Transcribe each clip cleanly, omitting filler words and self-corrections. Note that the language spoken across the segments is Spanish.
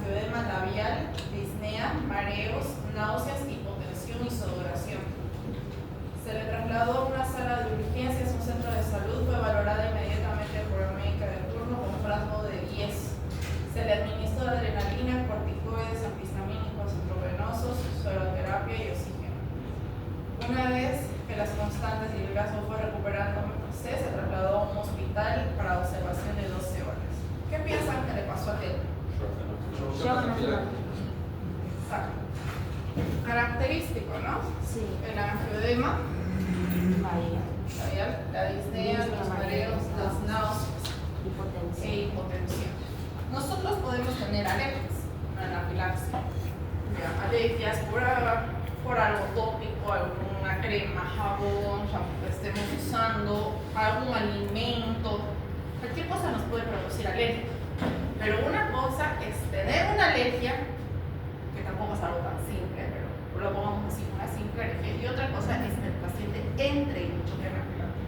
angioedema labial, disnea, mareos, náuseas, hipotensión y sudoración. Se le trasladó a una sala de urgencias a un centro de salud, fue valorada inmediatamente por la médica de turno con un rasgo de 10. Se le administró adrenalina, corticoides, antihistamínicos intravenosos, sueroterapia y oxígeno. Una vez que las constantes y el gaso fue recuperando, se trasladó a un hospital para observación de 12 horas. ¿Qué piensan que le pasó a Ted? Exacto. Característico, ¿no? Sí. El angioedema, María. la disnea, los mareos, las náuseas Hipotensión. e hipotensión. Nosotros podemos tener alergias, anafilaxia, alergias por algo tópico, alguna crema, jabón, shampoo que estemos usando, algún alimento, cualquier cosa nos puede producir alergia. Pero una cosa es tener una alergia, que tampoco es algo tan simple, pero lo pongamos así, una simple alergia, y otra cosa es que el paciente entre en un choque anafiláctico.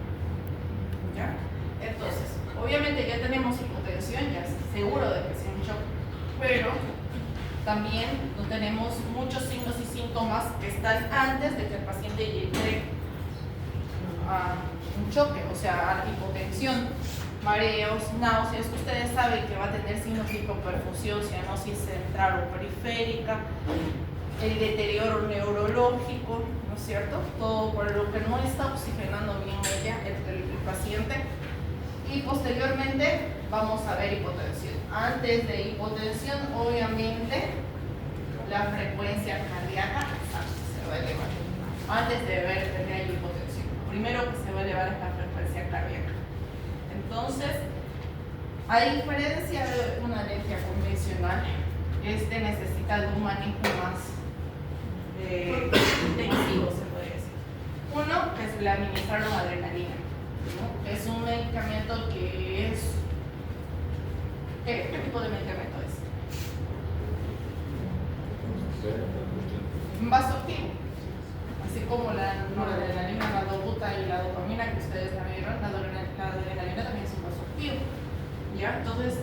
¿Ya? Entonces, obviamente ya tenemos hipotensión, ya es seguro de que es un shock, pero también no tenemos muchos signos y síntomas que están antes de que el paciente llegue a un choque, o sea, a la hipotensión, mareos, náuseas. Ustedes saben que va a tener signos de hipoperfusión, cianosis central o periférica, el deterioro neurológico, ¿no es cierto? Todo por lo que no está oxigenando bien ella, el paciente. Y posteriormente vamos a ver hipotensión. Antes de hipotensión, obviamente, la frecuencia cardíaca se va a elevar. Antes de tener hipotensión, lo primero que se va a elevar es la frecuencia cardíaca. Entonces, a diferencia de una alergia convencional, este necesita de un manejo más intensivo, se puede decir. Uno, que le administraron adrenalina, ¿no? Es un medicamento que es... ¿Qué tipo de medicamento es? Un vasoactivo. Así como la noradrenalina, la dobuta y la dopamina que ustedes la vieron, la adrenalina también es un vasoactivo. ¿Ya? Entonces,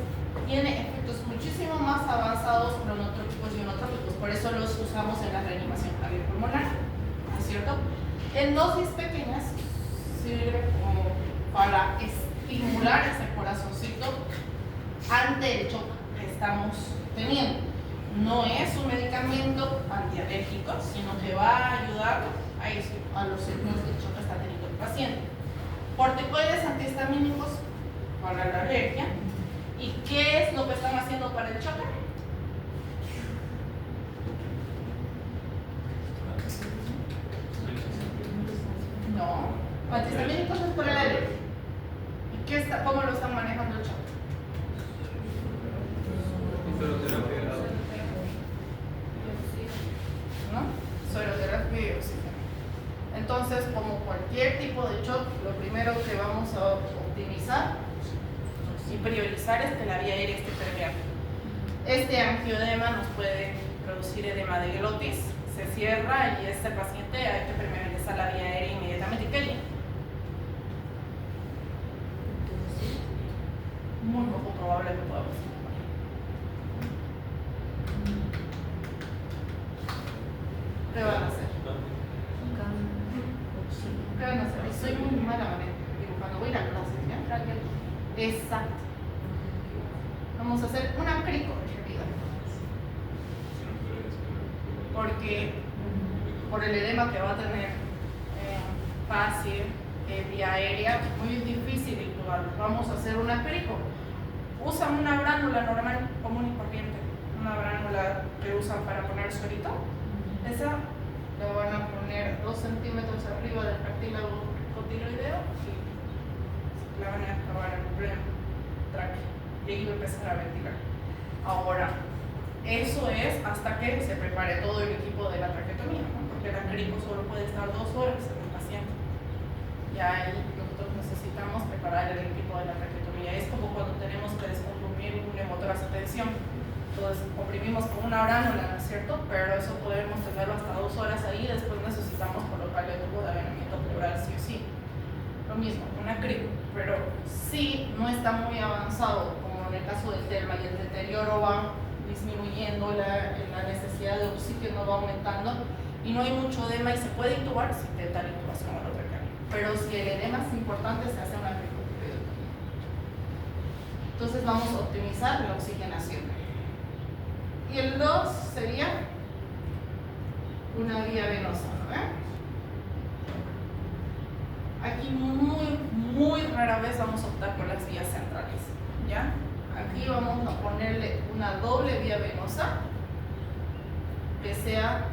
tiene efectos muchísimo más avanzados cronotrópicos y onotrópicos, por eso los usamos en la reanimación cardiopulmonar, ¿no es cierto? En dosis pequeñas sirve como para estimular ese corazoncito ante el shock que estamos teniendo. No es un medicamento antialérgico, sino que va a ayudar a eso, a los signos de shock que está teniendo el paciente. Corticoides antihistamínicos para la alergia. ¿Y qué es lo que están haciendo para el choque? No, antihistamínicos es para la alergia. ¿Y cómo lo están manejando el choque? ¿No? Sueroterapia y oxígeno. Entonces, como cualquier tipo de shock, lo primero que vamos a optimizar y priorizar es que la vía aérea esté permeable. Este angioedema nos puede producir edema de glotis, se cierra y este paciente hay que permeabilizar la vía aérea inmediatamente. ¿Qué haría? Muy poco probable que podamos hacer. ¿Qué van a hacer? ¿Qué van a hacer? Soy muy mala dibujando, voy a ir a clase, ¿ya? Exacto. Vamos a hacer una crico en realidad. Porque por el edema que va a tener fácil, vía aérea, muy difícil intubarlo. Vamos a hacer una crico. Usan una bránula normal, común y corriente. Una bránula que usan para poner suerito. Esa la van a poner 2 centímetros arriba del cartílago cotiloideo y la van a acabar en pleno tráqueo. Y ahí va a empezar a ventilar. Ahora, eso es hasta que se prepare todo el equipo de la traqueotomía, ¿no? Porque la crico solo puede estar 2 horas en el paciente. Ya ahí nosotros necesitamos preparar el equipo de la traqueotomía. Es como cuando tenemos que descomprimir un neumotórax a tensión. Entonces comprimimos con una bránula, ¿no es cierto? Pero eso podemos tenerlo hasta 2 horas ahí, después necesitamos colocarle el tubo de avenamiento pleural sí o sí. Lo mismo, una crico, pero si no está muy avanzado, como en el caso del TELMA y el deterioro va disminuyendo, la necesidad de oxígeno va aumentando y no hay mucho edema y se puede intubar si te da la intubación al otro canal. Pero si el edema es importante, se hace una cricotideotomía. Entonces vamos a optimizar la oxigenación. Y el 2 sería una vía venosa, ¿no? Aquí muy rara vez vamos a optar por las vías centrales, ¿ya? Aquí vamos a ponerle una doble vía venosa que sea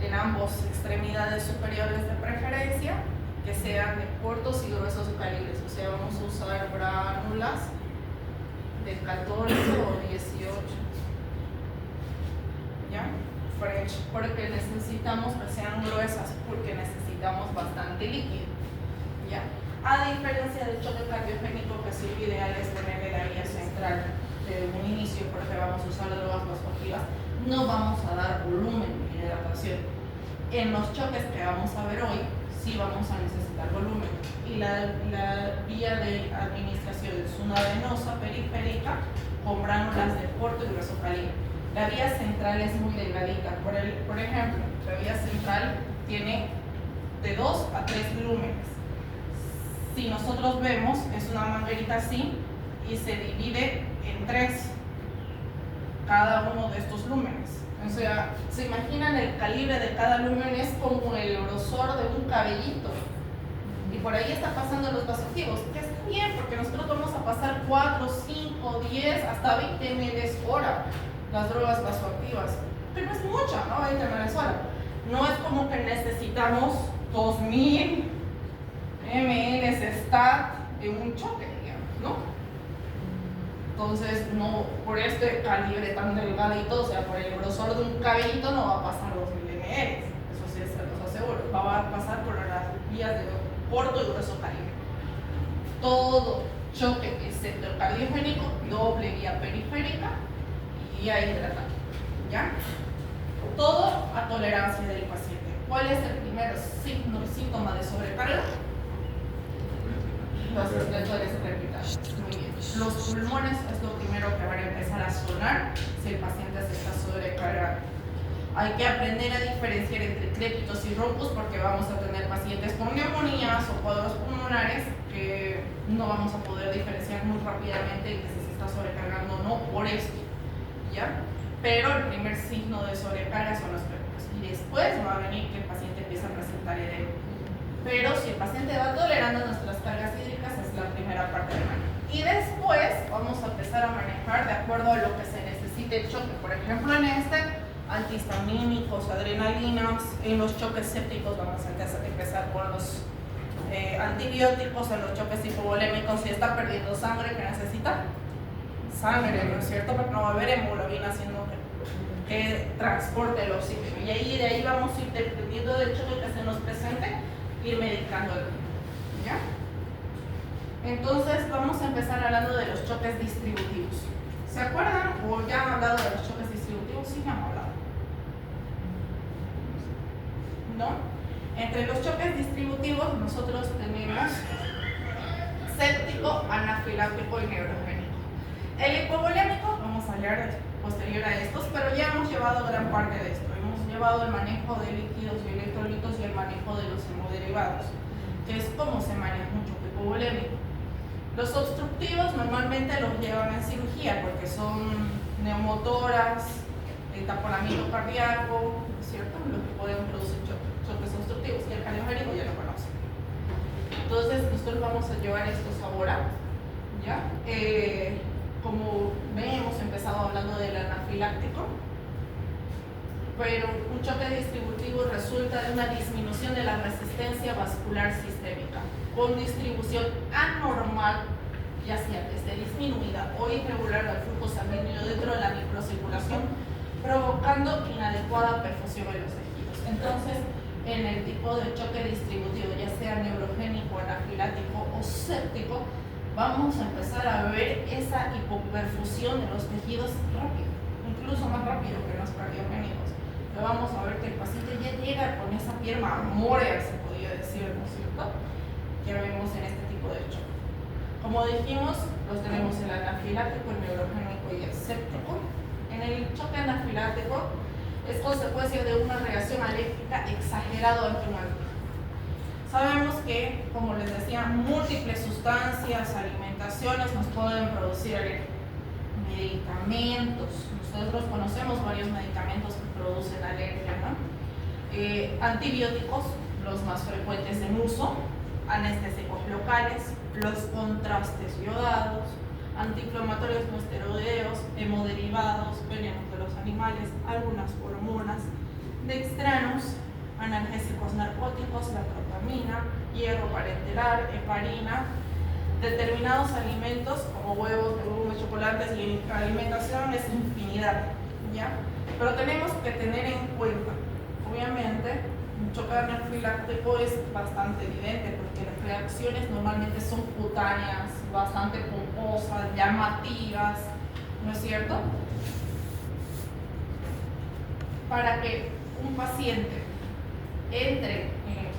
en ambas extremidades superiores de preferencia, que sean de cortos y gruesos calibres, o sea, vamos a usar bránulas de 14 o 18, ¿ya? French, porque necesitamos que sean gruesas, porque necesitamos bastante líquido, ¿ya? A diferencia del choque cardiogénico, que sí lo ideal es tenerle la vía central de un inicio, porque vamos a usar drogas vasoactivas, no vamos a dar volumen de hidratación. En los choques que vamos a ver hoy, sí vamos a necesitar volumen. Y la vía de administración es una venosa periférica con bránulas de corto y grueso calibre. La vía central es muy delgadita. Por ejemplo, la vía central tiene de 2 a 3 lúmenes. Si nosotros vemos, es una manguerita así y se divide en 3 cada uno de estos lúmenes. O sea, se imaginan el calibre de cada lumen es como el grosor de un cabellito. Y por ahí está pasando los vasoactivos, que está bien, porque nosotros vamos a pasar 4, 5, 10, hasta 20 ml hora las drogas vasoactivas. Pero es mucha, ¿no? 20 ml hora. No es como que necesitamos 2000 ml stat en un choque, digamos, ¿no? Entonces, no, por este calibre tan delgadito, o sea, por el grosor de un cabellito, no va a pasar 2000 ml. Eso sí, se los aseguro. Va a pasar por las vías de corto y grueso calibre. Todo choque, excepto el cardiogénico, doble vía periférica y vía hidratante, ¿ya? Todo a tolerancia del paciente. ¿Cuál es el primer síntoma de sobrecarga? Los reflectores crepitales. Muy bien. Los pulmones es lo primero que van a empezar a sonar si el paciente se está sobrecargando. Hay que aprender a diferenciar entre crépitos y roncos porque vamos a tener pacientes con neumonías o cuadros pulmonares que no vamos a poder diferenciar muy rápidamente que si se está sobrecargando o no por esto, ¿ya? Pero el primer signo de sobrecarga son los crépitos y después va a venir que el paciente empieza a presentar edema. Pero si el paciente va tolerando nuestras cargas hídricas es la primera parte del manejo. Y después vamos a empezar a manejar de acuerdo a lo que se necesite el choque. Por ejemplo, en antihistamínicos, adrenalinas, en los choques sépticos vamos a empezar con los antibióticos, en los choques hipovolémicos, si está perdiendo sangre, que necesita sangre, ¿no es cierto? Porque no va a haber hemoglobina haciendo que transporte el oxígeno. Y ahí, de ahí vamos a ir, dependiendo del choque que se nos presente, ir medicando el ritmo, ¿ya? Entonces vamos a empezar hablando de los choques distributivos. ¿Se acuerdan? ¿O ya han hablado de los choques distributivos? Sí, ya han hablado. ¿No? Entre los choques distributivos nosotros tenemos séptico, anafiláctico y neurogénico. El hipovolémico, vamos a hablar posterior a estos, pero ya hemos llevado gran parte de esto. Hemos llevado el manejo de líquidos y electrolitos y el manejo de los hemoderivados, que es como se maneja un choque hipovolémico. Los obstructivos normalmente los llevan en cirugía porque son neumotórax, taponamiento cardíaco, ¿cierto? Los que pueden producir choques obstructivos, y el cardiogénico ya lo conocen. Entonces nosotros vamos a llevar estos ahora, ¿ya? Como ven, hemos empezado hablando del anafiláctico, pero un choque distributivo resulta de una disminución de la resistencia vascular sistémica con distribución anormal, ya sea desde disminuida o irregular del flujo sanguíneo dentro de la microcirculación, provocando inadecuada perfusión en los tejidos. Entonces, en el tipo de choque distributivo, ya sea neurogénico, anafiláctico o séptico, vamos a empezar a ver esa hipoperfusión de los tejidos rápido, incluso más rápido que los cardiogénicos. Pero vamos a ver que el paciente ya llega con esa piel marmórea, se podría decir, ¿no es cierto?, que vemos en este tipo de choque. Como dijimos, los tenemos el anafiláctico, el neurogénico y el séptico. En el anafiláctico es consecuencia de una reacción alérgica exagerada ante un alimento. Sabemos que, como les decía, múltiples sustancias, alimentaciones nos pueden producir alergia. Medicamentos, nosotros conocemos varios medicamentos que producen alergia, ¿no? Antibióticos, los más frecuentes en uso, anestésicos locales, los contrastes yodados, antiinflamatorios no esteroideos, hemoderivados, venenos de los animales, algunas hormonas, dextranos, analgésicos narcóticos, la propamina, hierro parenteral, heparina, determinados alimentos como huevos, legumbres, chocolates y alimentación es infinidad, ¿ya? Pero tenemos que tener en cuenta, obviamente, un choque anafiláctico es bastante evidente porque las reacciones normalmente son cutáneas, bastante pomposas, llamativas, ¿no es cierto? Para que un paciente entre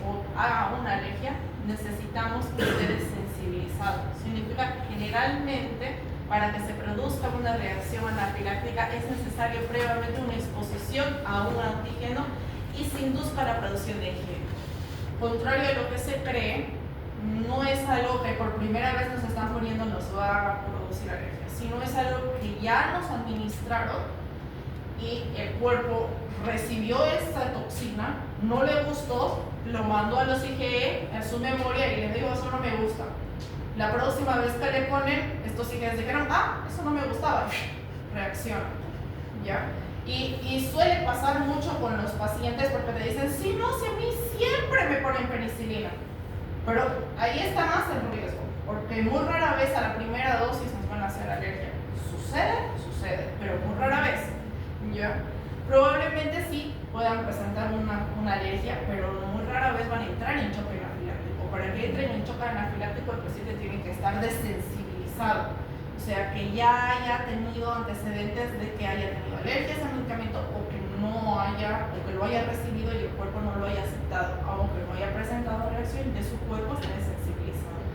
o haga una alergia, necesitamos que esté desensibilizado. Significa que generalmente para que se produzca una reacción anafiláctica es necesario previamente una exposición a un antígeno y se induzca la producción de IgE. Contrario a lo que se cree, no es algo que por primera vez nos están poniendo nos va a producir alergia, sino es algo que ya nos administraron y el cuerpo recibió esta toxina, no le gustó, lo mandó a los IgE a su memoria y les digo, eso no me gusta. La próxima vez que le ponen, estos IgE dijeron, eso no me gustaba, reacciona, ¿ya? Y suele pasar mucho con los pacientes porque te dicen, sí, no, si a mí siempre me ponen penicilina. Pero ahí está más el riesgo, porque muy rara vez a la primera dosis nos van a hacer alergia. Sucede, pero muy rara vez, ¿ya? Probablemente sí puedan presentar una alergia, pero muy rara vez van a entrar en choque anafiláctico. Para que entren en choque anafiláctico, el paciente tiene que estar desensibilizado. O sea, que ya haya tenido antecedentes de que haya tenido alergias al medicamento o que no haya, o que lo haya recibido y el cuerpo no lo haya aceptado, aunque no haya presentado reacción de su cuerpo, está desensibilizado.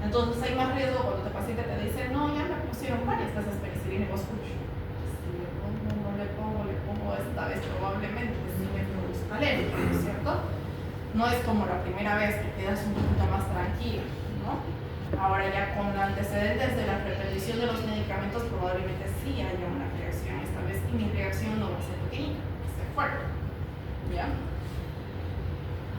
Entonces hay más riesgo cuando el paciente te dice, no, ya me pusieron varias veces penicilina y vos escucho. No le pongo esta vez probablemente, si me produzca alergia, ¿no es cierto? No es como la primera vez que quedas un poquito más tranquila, ¿no? Ahora ya con antecedentes de la repetición de los medicamentos probablemente sí haya una reacción esta vez y mi reacción no va a ser pequeña, va a ser fuerte, ¿ya?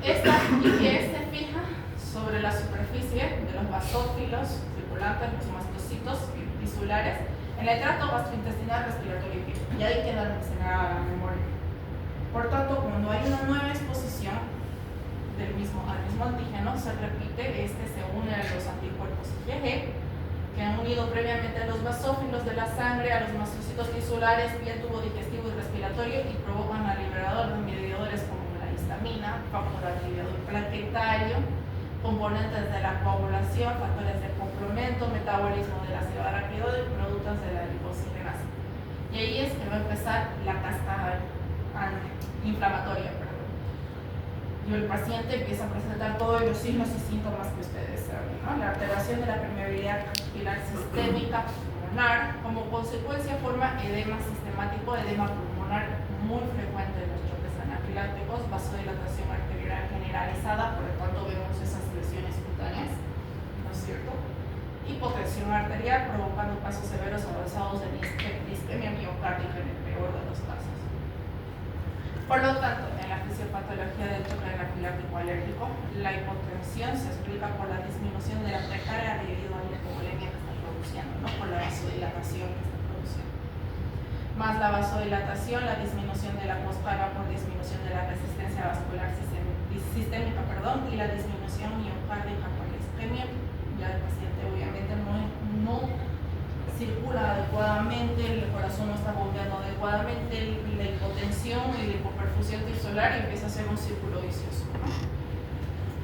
Esta IgE se fija sobre la superficie de los basófilos circulantes, los mastocitos tisulares en el tracto gastrointestinal respiratorio y ahí queda almacenada la memoria. Por tanto, cuando hay una nueva exposición al mismo antígeno, se repite, se une a los anticuerpos IgG que han unido previamente a los basófilos de la sangre, a los mastocitos tisulares, vía tubo digestivo y respiratorio y provocan al liberador de mediadores como la histamina, factor activador plaquetario, componentes de la coagulación, factores de complemento, metabolismo del ácido araquidónico y productos de la glicosinasa. Y ahí es que va a empezar la cascada inflamatoria. Y el paciente empieza a presentar todos los signos y síntomas que ustedes saben, ¿no? La alteración de la permeabilidad capilar sistémica pulmonar, como consecuencia forma edema sistemático, edema pulmonar muy frecuente en los choques anafilácticos, vasodilatación arterial generalizada, por lo tanto vemos esas lesiones cutáneas, ¿no es cierto? Hipotensión arterial provocando casos severos avanzados de disquemia miocárdica en el peor de los casos. Por lo tanto, en la fisiopatología del choque anafiláctico alérgico, la hipotensión se explica por la disminución de la precarga debido a la hipovolemia que está produciendo, no por la vasodilatación que está produciendo. Más la vasodilatación, la disminución de la poscarga por disminución de la resistencia vascular sistémica, y la disminución miocárdica por la isquemia. Ya el paciente obviamente no circula adecuadamente, el corazón no está bombeando adecuadamente, la hipotensión y la hipoperfusión tisular y empieza a ser un círculo vicioso, ¿no?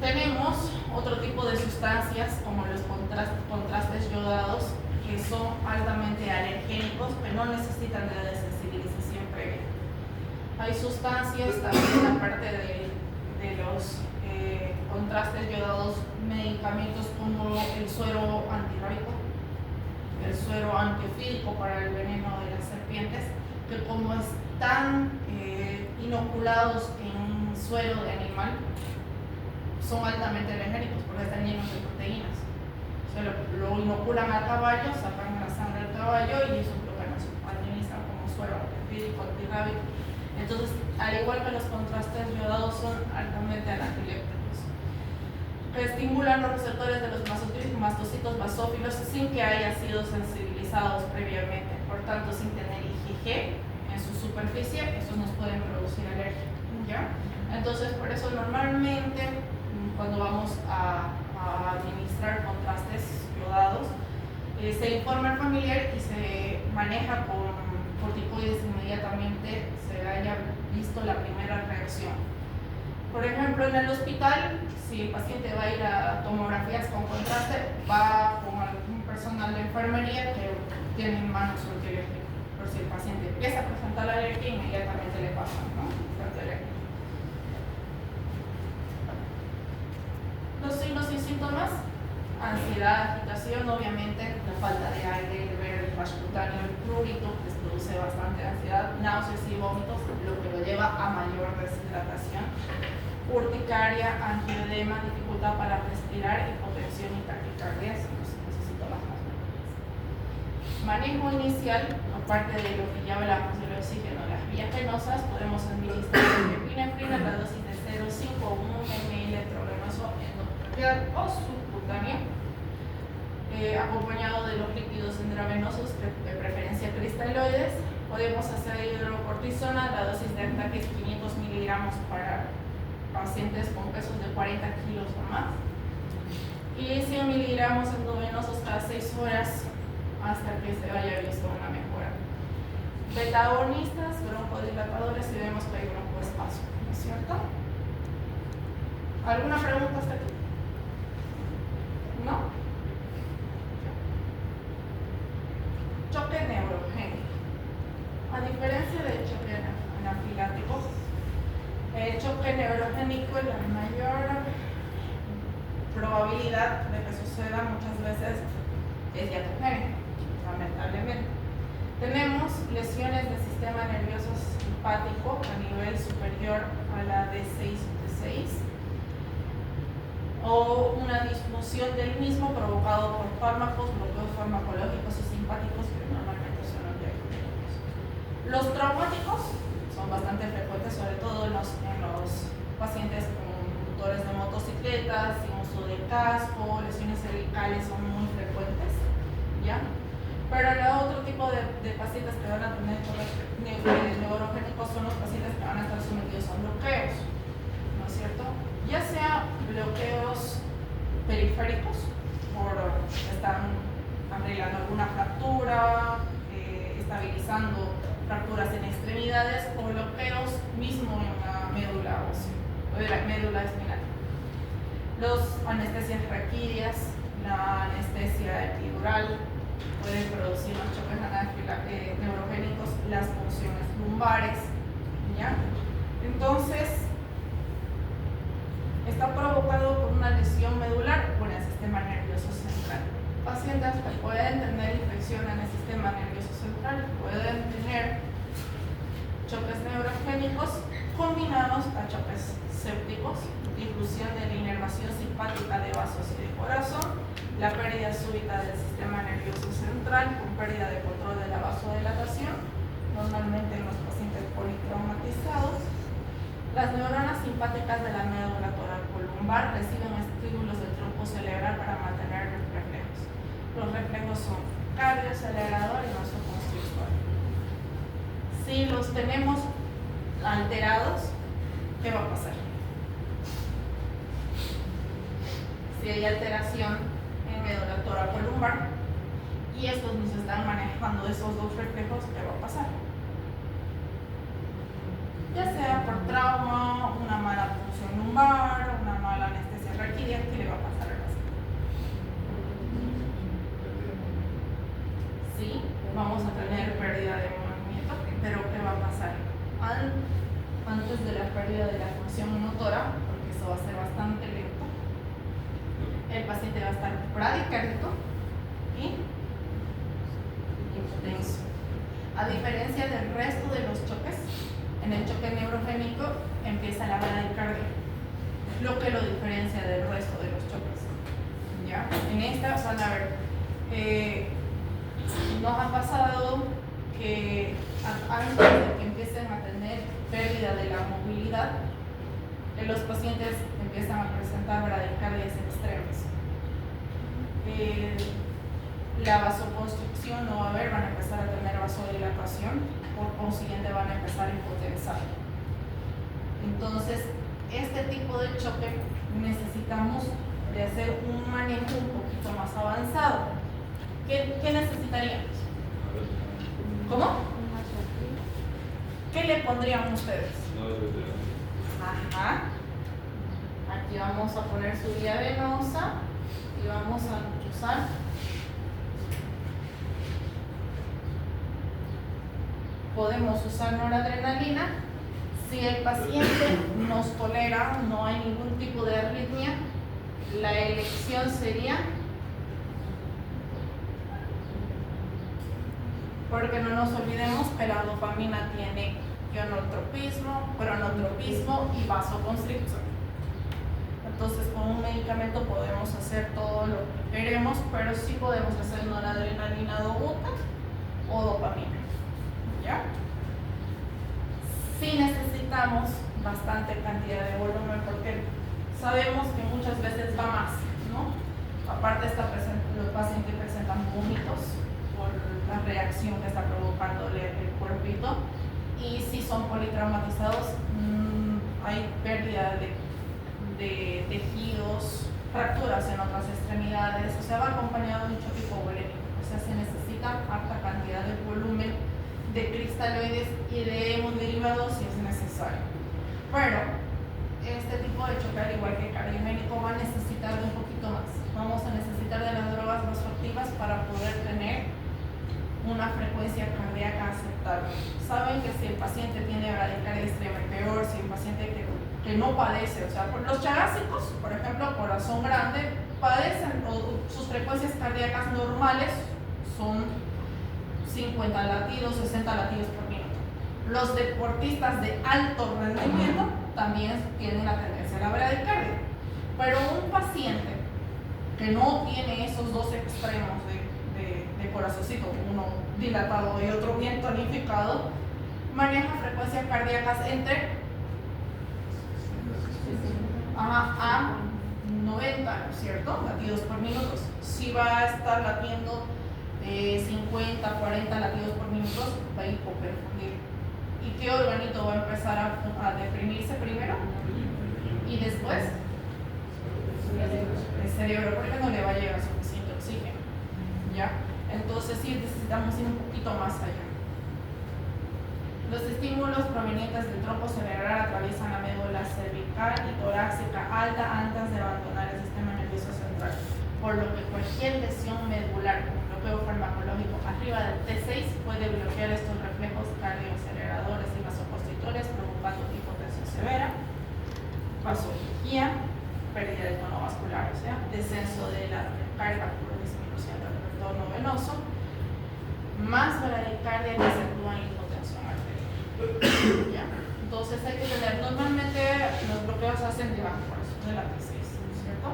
Tenemos otro tipo de sustancias como los contrastes yodados que son altamente alergénicos pero no necesitan de la desensibilización previa. Hay sustancias también aparte de los contrastes yodados, medicamentos como el suero antirrábico, el suero antiofídico para el veneno de las serpientes, que como están inoculados en suelo de animal, son altamente alergénicos porque están llenos de proteínas. O sea, lo inoculan al caballo, sacan la sangre del caballo y eso es lo que nos administran como suero antiarrítico, antirrábico. Entonces, al igual que los contrastes yodados, son altamente anafilécticos, que estimulan los receptores de los mastocitos basófilos sin que hayan sido sensibilizados previamente. Por tanto, sin tener IgG en su superficie, esos nos pueden producir alergia, ¿ya? Entonces, por eso normalmente cuando vamos a administrar contrastes yodados, se informa al familiar y se maneja con corticoides inmediatamente se haya visto la primera reacción. Por ejemplo, en el hospital, si el paciente va a ir a tomografías con contraste, va con algún personal de enfermería que tiene en mano su antialérgico. Pero si el paciente empieza a presentar la alergia, inmediatamente le pasa, ¿no? Antialérgico. Los signos y síntomas: ansiedad, agitación, obviamente la falta de aire, el ver el rash cutáneo, el prurito, les produce bastante ansiedad, náuseas y vómitos, lo que lo lleva a mayor deshidratación, urticaria, angioedema, dificultad para respirar, hipotensión y taquicardia, son los síntomas más comunes. Manejo inicial: aparte de lo que ya hablamos del oxígeno, las vías venosas, podemos administrar epinefrina, la dosis de 0,5 o 1 ml intravenoso endotraqueal o subcutáneo, acompañado de los líquidos intravenosos, de preferencia cristaloides. Podemos hacer hidrocortisona, la dosis de ataque es 500 miligramos para pacientes con pesos de 40 kilos o más, y 100 miligramos endovenosos cada 6 horas hasta que se haya visto una mejora. Beta-agonistas, broncodilatadores, si vemos que hay broncoespasmo, ¿no es cierto? ¿Alguna pregunta hasta aquí? ¿No? Choque neurogénico. A diferencia del choque anafilático, el choque neurogénico, la mayor probabilidad de que suceda muchas veces es diatogénico, lamentablemente. Tenemos lesiones del sistema nervioso simpático a nivel superior a la D6 o una disfunción del mismo provocado por fármacos, bloqueos farmacológicos y simpáticos que normalmente son los diagnosticos. Los traumáticos son bastante frecuentes, sobre todo en los pacientes con conductores de motocicletas, sin uso de casco, lesiones cervicales son muy frecuentes, ¿ya? Pero el otro tipo de pacientes que van a tener choques neurogénicos son los pacientes que van a estar sometidos a bloqueos, ¿no es cierto? Ya sea bloqueos periféricos, están arreglando alguna fractura, estabilizando fracturas en extremidades, o bloqueos mismo en la médula ósea, o de la médula espinal. Los anestesias raquídeas, la anestesia epidural, pueden producir los choques neurogénicos, las punciones lumbares, ¿ya? Entonces, está provocado por una lesión medular o en el sistema nervioso central. Pacientes que pueden tener infección en el sistema nervioso central pueden tener choques neurogénicos combinados a choques sépticos, difusión de la inervación simpática de vasos y de corazón, la pérdida súbita del sistema nervioso central con pérdida de control de la vasodilatación, normalmente en los pacientes politraumatizados. Las neuronas simpáticas de la médula toracolumbar reciben estímulos del tronco cerebral para mantener los reflejos. Los reflejos son cardioacelerador y vasoconstrictor. Si los tenemos alterados, ¿qué va a pasar? Si hay alteración en médula toracolumbar y estos nos están manejando esos dos reflejos, ¿qué va a pasar? Ya sea por trauma, una mala punción lumbar, una mala anestesia raquídea, ¿qué le va a pasar al paciente? Sí, vamos a tener pérdida de movimiento, pero ¿qué va a pasar? Antes de la pérdida de la función motora, porque eso va a ser bastante lento, el paciente va a estar bradicárdico y hipotenso. A diferencia del resto lo que lo diferencia del resto de los choques. ¿Ya? En esta van a ver, nos ha pasado que antes de que empiecen a tener pérdida de la movilidad, los pacientes empiezan a presentar bradicardias extremas. La vasoconstricción no va a haber, van a empezar a tener vasodilatación, por consiguiente van a empezar a hipotensar. Entonces, este tipo de choque necesitamos de hacer un manejo un poquito más avanzado. ¿Qué necesitaríamos? ¿Cómo? ¿Qué le pondrían ustedes? Ajá. Aquí vamos a poner su vía venosa y vamos a usar podemos usar noradrenalina. Si el paciente nos tolera, no hay ningún tipo de arritmia, la elección sería, porque no nos olvidemos que la dopamina tiene cronotropismo y vasoconstricción. Entonces, con un medicamento podemos hacer todo lo que queremos, pero sí podemos hacer noradrenalina dobuta o dopamina. ¿Ya? Sí necesitamos bastante cantidad de volumen porque sabemos que muchas veces va más, ¿no? Aparte los pacientes presentan vómitos por la reacción que está provocándole el cuerpito, y si son politraumatizados hay pérdida de tejidos, fracturas en otras extremidades, o sea, va acompañado de un choque hipovolémico, o sea, se necesita alta cantidad de volumen de cristaloides y de hemoderivados si es necesario. Pero este tipo de choque, al igual que cardiogénico, va a necesitar de un poquito más. Vamos a necesitar de las drogas vasoactivas para poder tener una frecuencia cardíaca aceptable. Saben que si el paciente tiene bradicardia extrema, peor si el paciente que no padece, o sea, los chagásicos, por ejemplo, corazón grande, padecen, o sus frecuencias cardíacas normales son 50 latidos, 60 latidos por minuto. Los deportistas de alto rendimiento también tienen la tendencia a la bradicardia. Pero un paciente que no tiene esos dos extremos de corazoncito, uno dilatado y otro bien tonificado, maneja frecuencias cardíacas entre a 90, ¿no es cierto? Latidos por minuto. Si va a estar latiendo 50, 40 latidos por minuto, va a hipoperfundir. ¿Y qué organito va a empezar a deprimirse primero? Y después el cerebro, porque no le va a llegar suficiente oxígeno. ¿Ya? Entonces sí necesitamos ir un poquito más allá. Los estímulos provenientes del tronco cerebral atraviesan la médula cervical y torácica alta antes de abandonar el sistema nervioso central, por lo que cualquier lesión medular con bloqueo farmacológico arriba del T6 puede bloquear estos reflejos cardioaceleradores y vasoconstrictores, provocando hipotensión severa, vasoligía, pérdida de tono vascular, o sea, descenso de la carga por disminución del retorno venoso, más bradicardia que se actúa en hipotensión arterial. ¿Ya? Entonces hay que tener, normalmente los bloqueos hacen debajo de la T6, ¿cierto?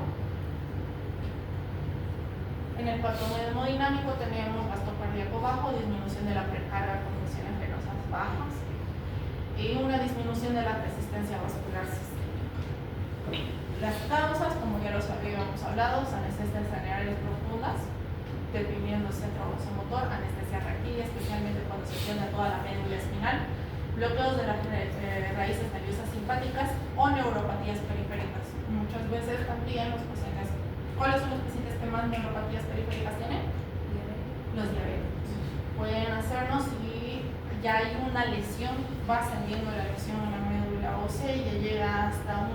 En el patrón hemodinámico tenemos gasto cardíaco bajo, disminución de la precarga con funciones venosas bajas y una disminución de la resistencia vascular sistémica. Las causas, como ya los habíamos hablado, son anestesias generales profundas, deprimiendo el centro vasomotor, anestesia raquídea, especialmente cuando se tiende toda la médula espinal, bloqueos de las raíces nerviosas simpáticas o neuropatías periféricas. Muchas veces también los pacientes, ¿cuáles son los pacientes que más neuropatías periféricas tienen? Los diabéticos. Pueden hacernos si ya hay una lesión, va ascendiendo la lesión en la médula ósea y ya llega hasta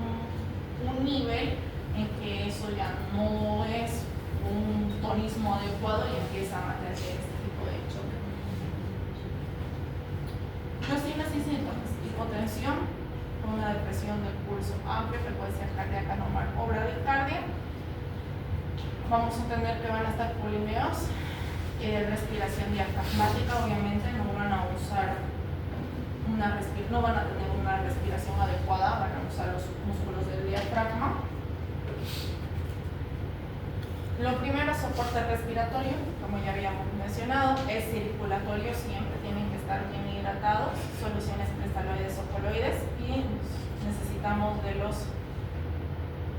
un nivel en que eso ya no es un tonismo adecuado y empiezan a tener este tipo de choque. Los signos y síntomas: hipotensión con una depresión del pulso amplio, frecuencia cardíaca normal o bradicardia. Vamos a entender que van a estar polineos, respiración diafragmática, obviamente no van a usar no van a tener una respiración respiración adecuada, van a usar los músculos del diafragma. Lo primero, soporte respiratorio, como ya habíamos mencionado, es circulatorio, siempre tienen que estar bien hidratados, soluciones cristaloides o coloides, y necesitamos de los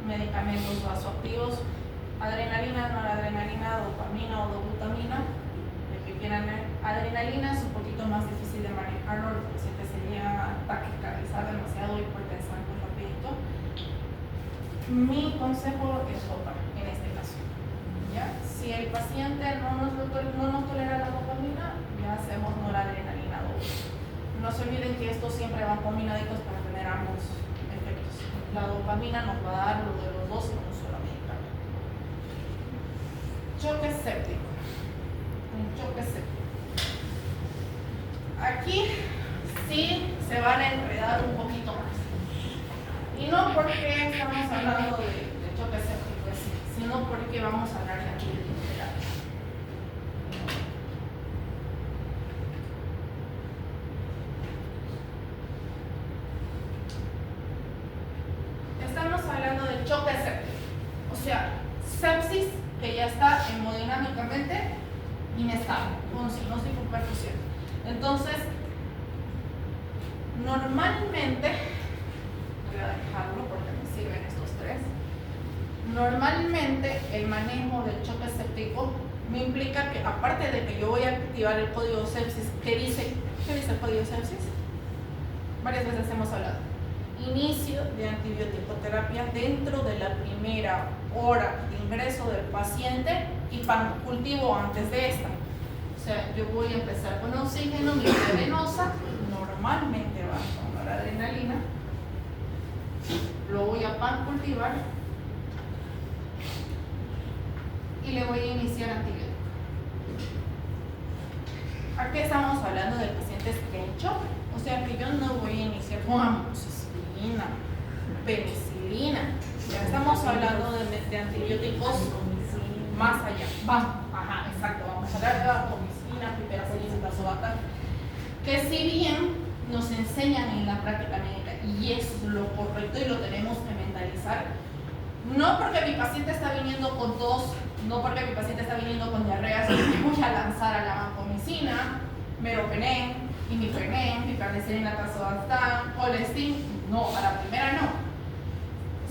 medicamentos vasoactivos, adrenalina, noradrenalina, dopamina o dobutamina. El que quieran adrenalina es un poquito más difícil de manejarlo, el paciente sería taquicardizar demasiado y por pensar muy rapidito. Mi consejo es dopar en este caso. ¿Ya? Si el paciente no nos tolera la dopamina, ya hacemos noradrenalina doble. No se olviden que estos siempre van combinaditos para tener ambos efectos. La dopamina nos va a dar lo de los dos en un solo medicamento. Choque séptico. Un choque séptico. Aquí sí se van a enredar un poquito más. Y no porque estamos hablando de choque séptico, sino porque vamos a hablar de antibiótico-terapia. Estamos hablando de choque séptico, o sea, sepsis que ya está hemodinámicamente inestable, con signos de hipoperfusión. Entonces, normalmente, voy a dejarlo porque me sirven estos tres. Normalmente el manejo del choque séptico me implica que, aparte de que yo voy a activar el código sepsis, ¿qué dice el código sepsis? Varias veces hemos hablado. Inicio de antibiótico-terapia dentro de la primera hora de ingreso del paciente y cultivo antes de esta. O sea, yo voy a empezar con oxígeno, mi vía venosa, normalmente va con noradrenalina, lo voy a cultivar y le voy a iniciar antibiótico. Aquí estamos hablando de pacientes que en choque, o sea que yo no voy a iniciar con amoxicilina, penicilina. Ya estamos hablando de antibióticos más allá. Vamos a hablar de vancomicina, piperacillina, tazobactam, que si bien nos enseñan en la práctica médica y es lo correcto y lo tenemos que mentalizar, no porque mi paciente está viniendo con tos, no porque mi paciente está viniendo con diarrea, voy a lanzar a la vancomicina, meropenem, imipenem, piperacillina, tazobactam, colestin. No, a la primera no.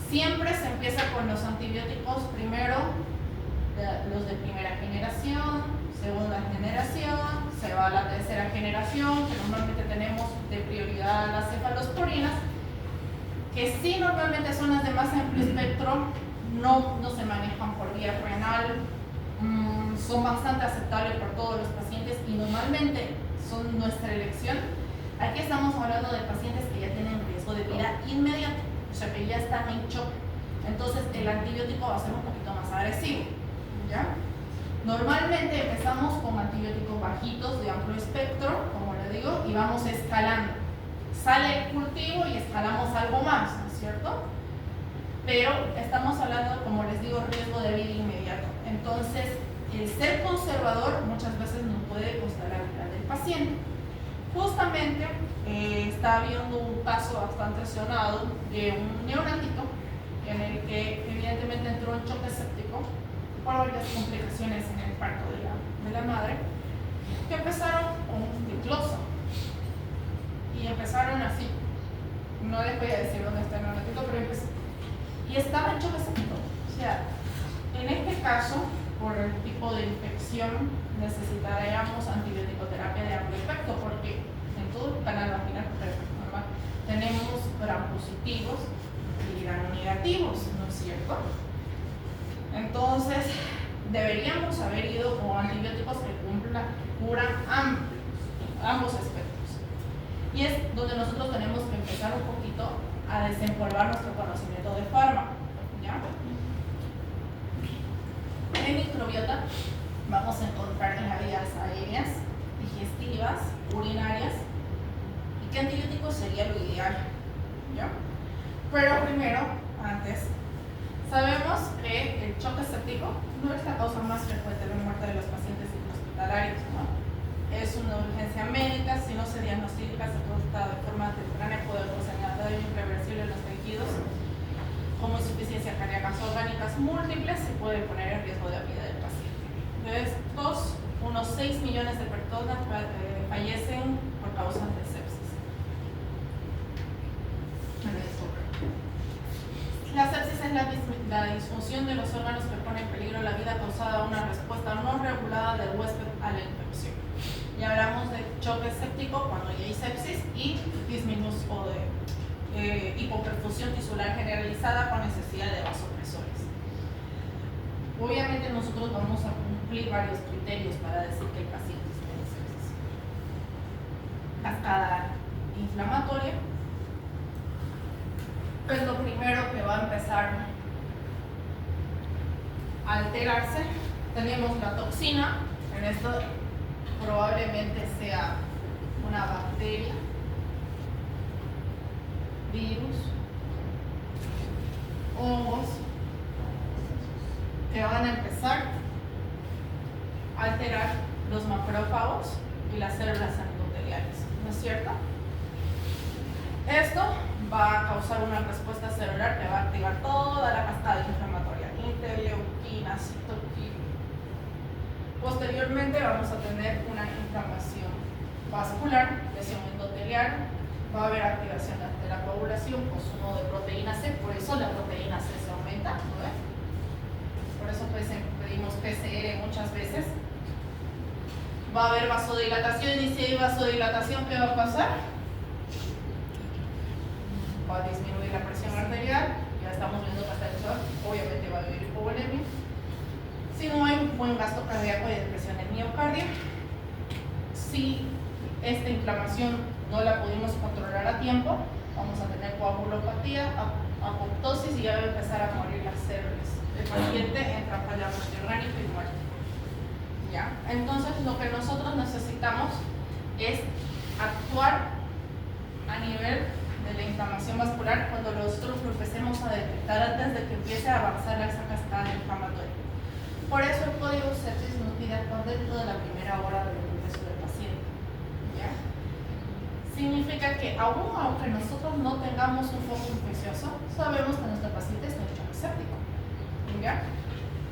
Siempre se empieza con los antibióticos, primero los de primera generación, segunda generación, se va a la tercera generación, que normalmente tenemos de prioridad las cefalosporinas, que sí normalmente son las de más amplio espectro, no se manejan por vía renal, son bastante aceptables por todos los pacientes y normalmente son nuestra elección. Aquí estamos hablando de pacientes que ya tienen riesgo de vida inmediato, o sea que ya están en shock. Entonces el antibiótico va a ser un poquito más agresivo, ¿ya? Normalmente empezamos con antibióticos bajitos de amplio espectro, como le digo, y vamos escalando. Sale el cultivo y escalamos algo más, ¿no es cierto? Pero estamos hablando, como les digo, riesgo de vida inmediato. Entonces, el ser conservador muchas veces nos puede costar la vida del paciente. Justamente está habiendo un caso bastante sonado de un neonatito en el que evidentemente entró en choque séptico por varias complicaciones en el parto de la madre, que empezaron con diclosa y empezaron así. No les voy a decir dónde está el neonatito, pero empezó. Y estaba en choque séptico. O sea, en este caso, por el tipo de infección, necesitaríamos antibiótico-terapia de amplio espectro, porque en todo el canal vaginal tenemos gram positivos y gram negativos, ¿no es cierto? Entonces, deberíamos haber ido con antibióticos que curan ambos espectros. Y es donde nosotros tenemos que empezar un poquito a desempolvar nuestro conocimiento de fármaco, ¿ya? En microbiota vamos a encontrar en las vías aéreas, digestivas, urinarias, y qué antibiótico sería lo ideal, ¿ya? Pero primero, antes, sabemos que el choque séptico no es la causa más frecuente de muerte de los pacientes hospitalarios, ¿no? Es una urgencia médica, si no se diagnostica, se trata de forma temprana y puede ocasionar de múltiples se puede poner en riesgo de la vida del paciente. Entonces, unos 6 millones de personas fallecen por causas de sepsis. La sepsis es la disfunción de los órganos que pone en peligro la vida causada a una respuesta no regulada del huésped a la infección. Ya hablamos de choque séptico cuando ya hay sepsis y disminución o de hipoperfusión tisular generalizada con necesidad de vasopresores. Obviamente nosotros vamos a cumplir varios criterios para decir que el paciente tiene sepsis. Cascada inflamatoria, que es lo primero que va a empezar a alterarse. Tenemos la toxina, en esto probablemente sea una bacteria, virus, hongos, que van a empezar a alterar los macrófagos y las células endoteliales, ¿no es cierto? Esto va a causar una respuesta celular que va a activar toda la cascada inflamatoria, interleuquina, citoquina. Posteriormente vamos a tener una inflamación vascular, lesión endotelial, va a haber activación de la coagulación, consumo de proteína C, por eso la proteína C se aumenta, ¿no ves? Por eso pedimos PCR muchas veces. Va a haber vasodilatación, y si hay vasodilatación, ¿qué va a pasar? Va a disminuir la presión arterial, ya estamos viendo que hasta el sol, obviamente va a haber hipovolemia. Si no hay un buen gasto cardíaco y depresión del miocardio, si esta inflamación no la pudimos controlar a tiempo, vamos a tener coagulopatía, apoptosis y ya va a empezar a morir las células. El paciente entra a fallo orgánico y muere. ¿Ya? Entonces, lo que nosotros necesitamos es actuar a nivel de la inflamación vascular cuando nosotros lo empecemos a detectar antes de que empiece a avanzar esa cascada inflamatoria. Por eso el código sepsis nos pide actuar dentro de la primera hora del ingreso del paciente. ¿Ya? Significa que aunque nosotros no tengamos un foco infeccioso, sabemos que nuestro paciente está en choque séptico. ¿Ya?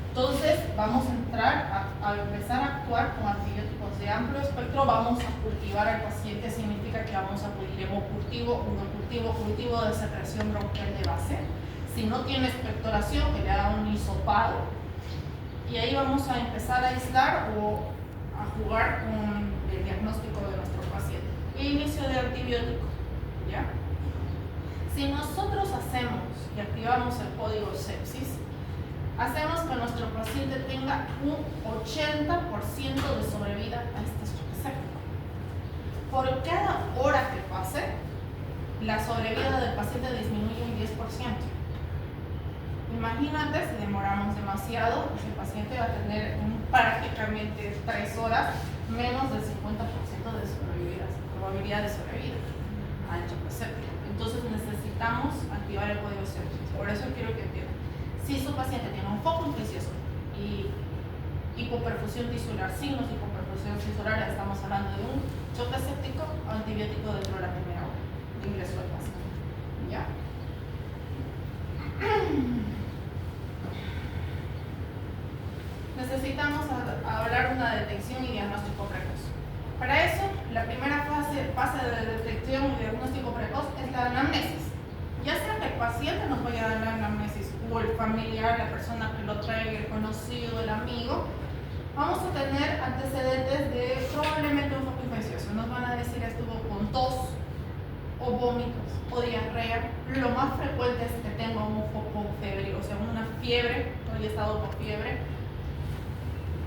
Entonces vamos a entrar a empezar a actuar con antibióticos de amplio espectro, vamos a cultivar al paciente, significa que vamos a acudir hemocultivo, cultivo de secreción bronquial de base. Si no tiene expectoración, que le haga un hisopado, y ahí vamos a empezar a aislar o a jugar con el diagnóstico de nuestro paciente. Inicio de antibiótico, ¿ya? Si nosotros hacemos y activamos el código sepsis, hacemos que nuestro paciente tenga un 80% de sobrevida a este choque séptico. Por cada hora que pase, la sobrevida del paciente disminuye un 10%. Imagínate si demoramos demasiado, pues el paciente va a tener prácticamente 3 horas menos del 50% de probabilidad de sobrevida al choque séptico. Entonces necesitamos activar el código sepsis. Por eso quiero que entiendan. Si su paciente tiene un foco infeccioso y hipoperfusión tisular, signos de hipoperfusión tisular, estamos hablando de un choque séptico, antibiótico dentro de la primera hora de ingreso del paciente. ¿Ya? Necesitamos hablar de una detección y diagnóstico precoz. Para eso, la primera fase de detección y diagnóstico precoz es la anamnesis. Ya sea que el paciente nos vaya a dar la anamnesis o el familiar, la persona que lo trae, el conocido, el amigo, vamos a tener antecedentes de probablemente un foco infeccioso. Nos van a decir estuvo con tos o vómitos o diarrea. Lo más frecuente es que tenga un foco febril, o sea, una fiebre, hoy he estado con fiebre.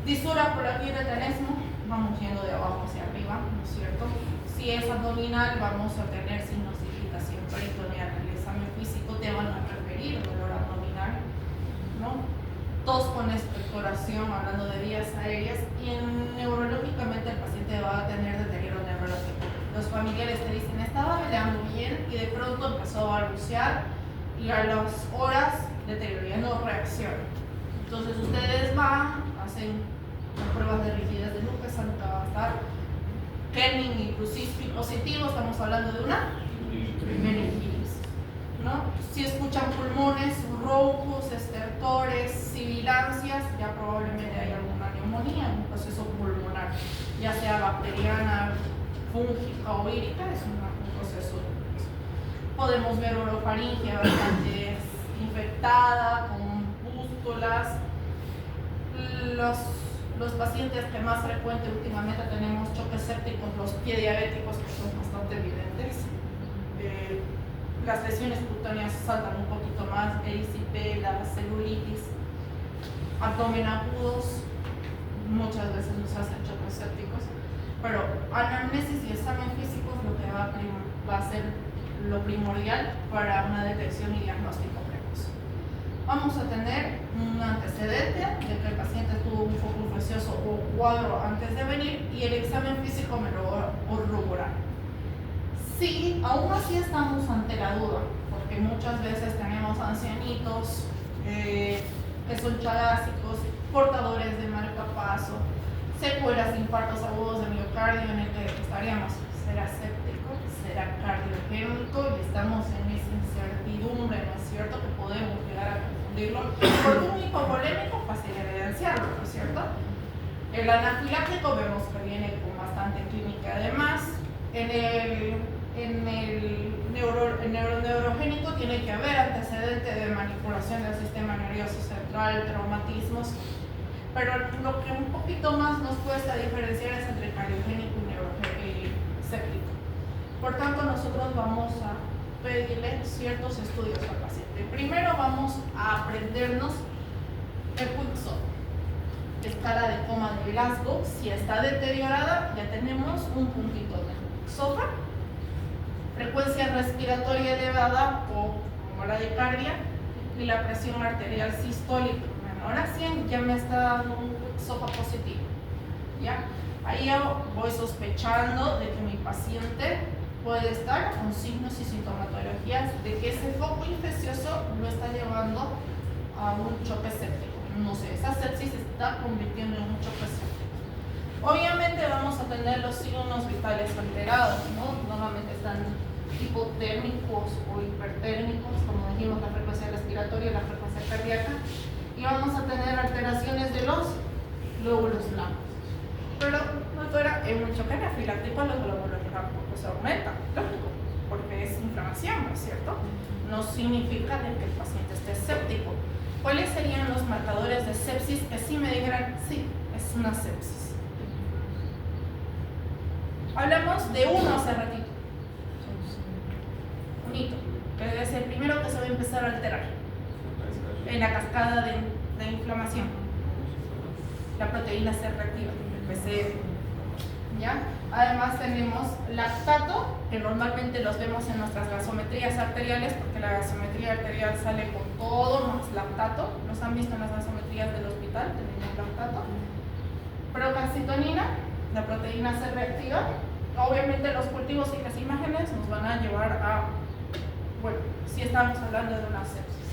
Disura por aquí de tenesmo, vamos yendo de abajo hacia arriba, ¿no es cierto? Si es abdominal, vamos a tener signos de irritación peritoneal. El examen físico te van a referir dolor abdominal, ¿no? Tos con expectoración, hablando de vías aéreas, y neurológicamente el paciente va a tener deterioro neurológico. Los familiares te dicen, estaba velando bien y de pronto empezó a balbucear y a las horas deteriorando reacción. Entonces ustedes van, hacen pruebas de rigidez de nuca, nunca va a estar Henning y Krusinski positivo, estamos hablando de una meningitis, ¿no? ¿no? Si escuchan pulmones, roncos, estertores, sibilancias, ya probablemente hay alguna neumonía, un proceso pulmonar, ya sea bacteriana, fúngica o vírica, es un proceso. Podemos ver orofaringe bastante infectada, con pústulas. Los pacientes que más frecuente últimamente tenemos choques sépticos, los pie diabéticos, que son bastante evidentes. Las lesiones cutáneas saltan un poquito más, erisipela, celulitis, abdomen agudos, muchas veces nos hacen choques sépticos, pero anamnesis y examen físico es lo que va a ser lo primordial para una detección y diagnóstico precoz. Vamos a tener un antecedente de que el paciente tuvo un foco infeccioso o cuadro antes de venir y el examen físico me lo va a corroborar. Sí, aún así estamos ante la duda, porque muchas veces tenemos ancianitos que son chalásicos, portadores de marcapaso, secuelas de infartos agudos de miocardio en el que estaríamos, ¿será séptico? ¿Será cardiogénico? Y estamos en esa incertidumbre, ¿no es cierto? Que podemos llegar a confundirlo por un hipovolémico fácil de evidenciarlo, ¿no es cierto? El anafiláctico vemos que viene con bastante clínica. Además, en el neurogénico tiene que haber antecedente de manipulación del sistema nervioso central, traumatismos, pero lo que un poquito más nos cuesta diferenciar es entre cardiogénico y séptico. Por tanto, nosotros vamos a pedirle ciertos estudios al paciente. Primero vamos a aprendernos el Quick-SOFA, escala de coma de Glasgow. Si está deteriorada, ya tenemos un puntito de SOFA. Frecuencia respiratoria elevada o bradicardia y la presión arterial sistólica menor a 100 ya me está dando un SOFA positivo. ¿Ya? Ahí ya voy sospechando de que mi paciente puede estar con signos y sintomatologías de que ese foco infeccioso lo está llevando a un choque séptico. No sé, esa sepsis se está convirtiendo en un choque séptico. Obviamente vamos a tener los signos vitales alterados, ¿no? Normalmente están hipotérmicos o hipertérmicos, como dijimos, la frecuencia respiratoria y la frecuencia cardíaca, y vamos a tener alteraciones de los glóbulos blancos. Pero, doctora, en un choque anafiláctico los glóbulos blancos se aumentan, lógico, porque es inflamación, ¿no es cierto? No significa de que el paciente esté séptico. ¿Cuáles serían los marcadores de sepsis que sí me dijeran, sí, es una sepsis? Hablamos de uno hace ratito. Un hito, que es el primero que se va a empezar a alterar en la cascada de inflamación. La proteína C reactiva, el PCR. ¿Ya? Además tenemos lactato, que normalmente los vemos en nuestras gasometrías arteriales, porque la gasometría arterial sale con todo más lactato. Los han visto en las gasometrías del hospital, tenemos lactato. Procalcitonina, la proteína C reactiva. Obviamente los cultivos y las imágenes nos van a llevar a, bueno, si estamos hablando de una sepsis.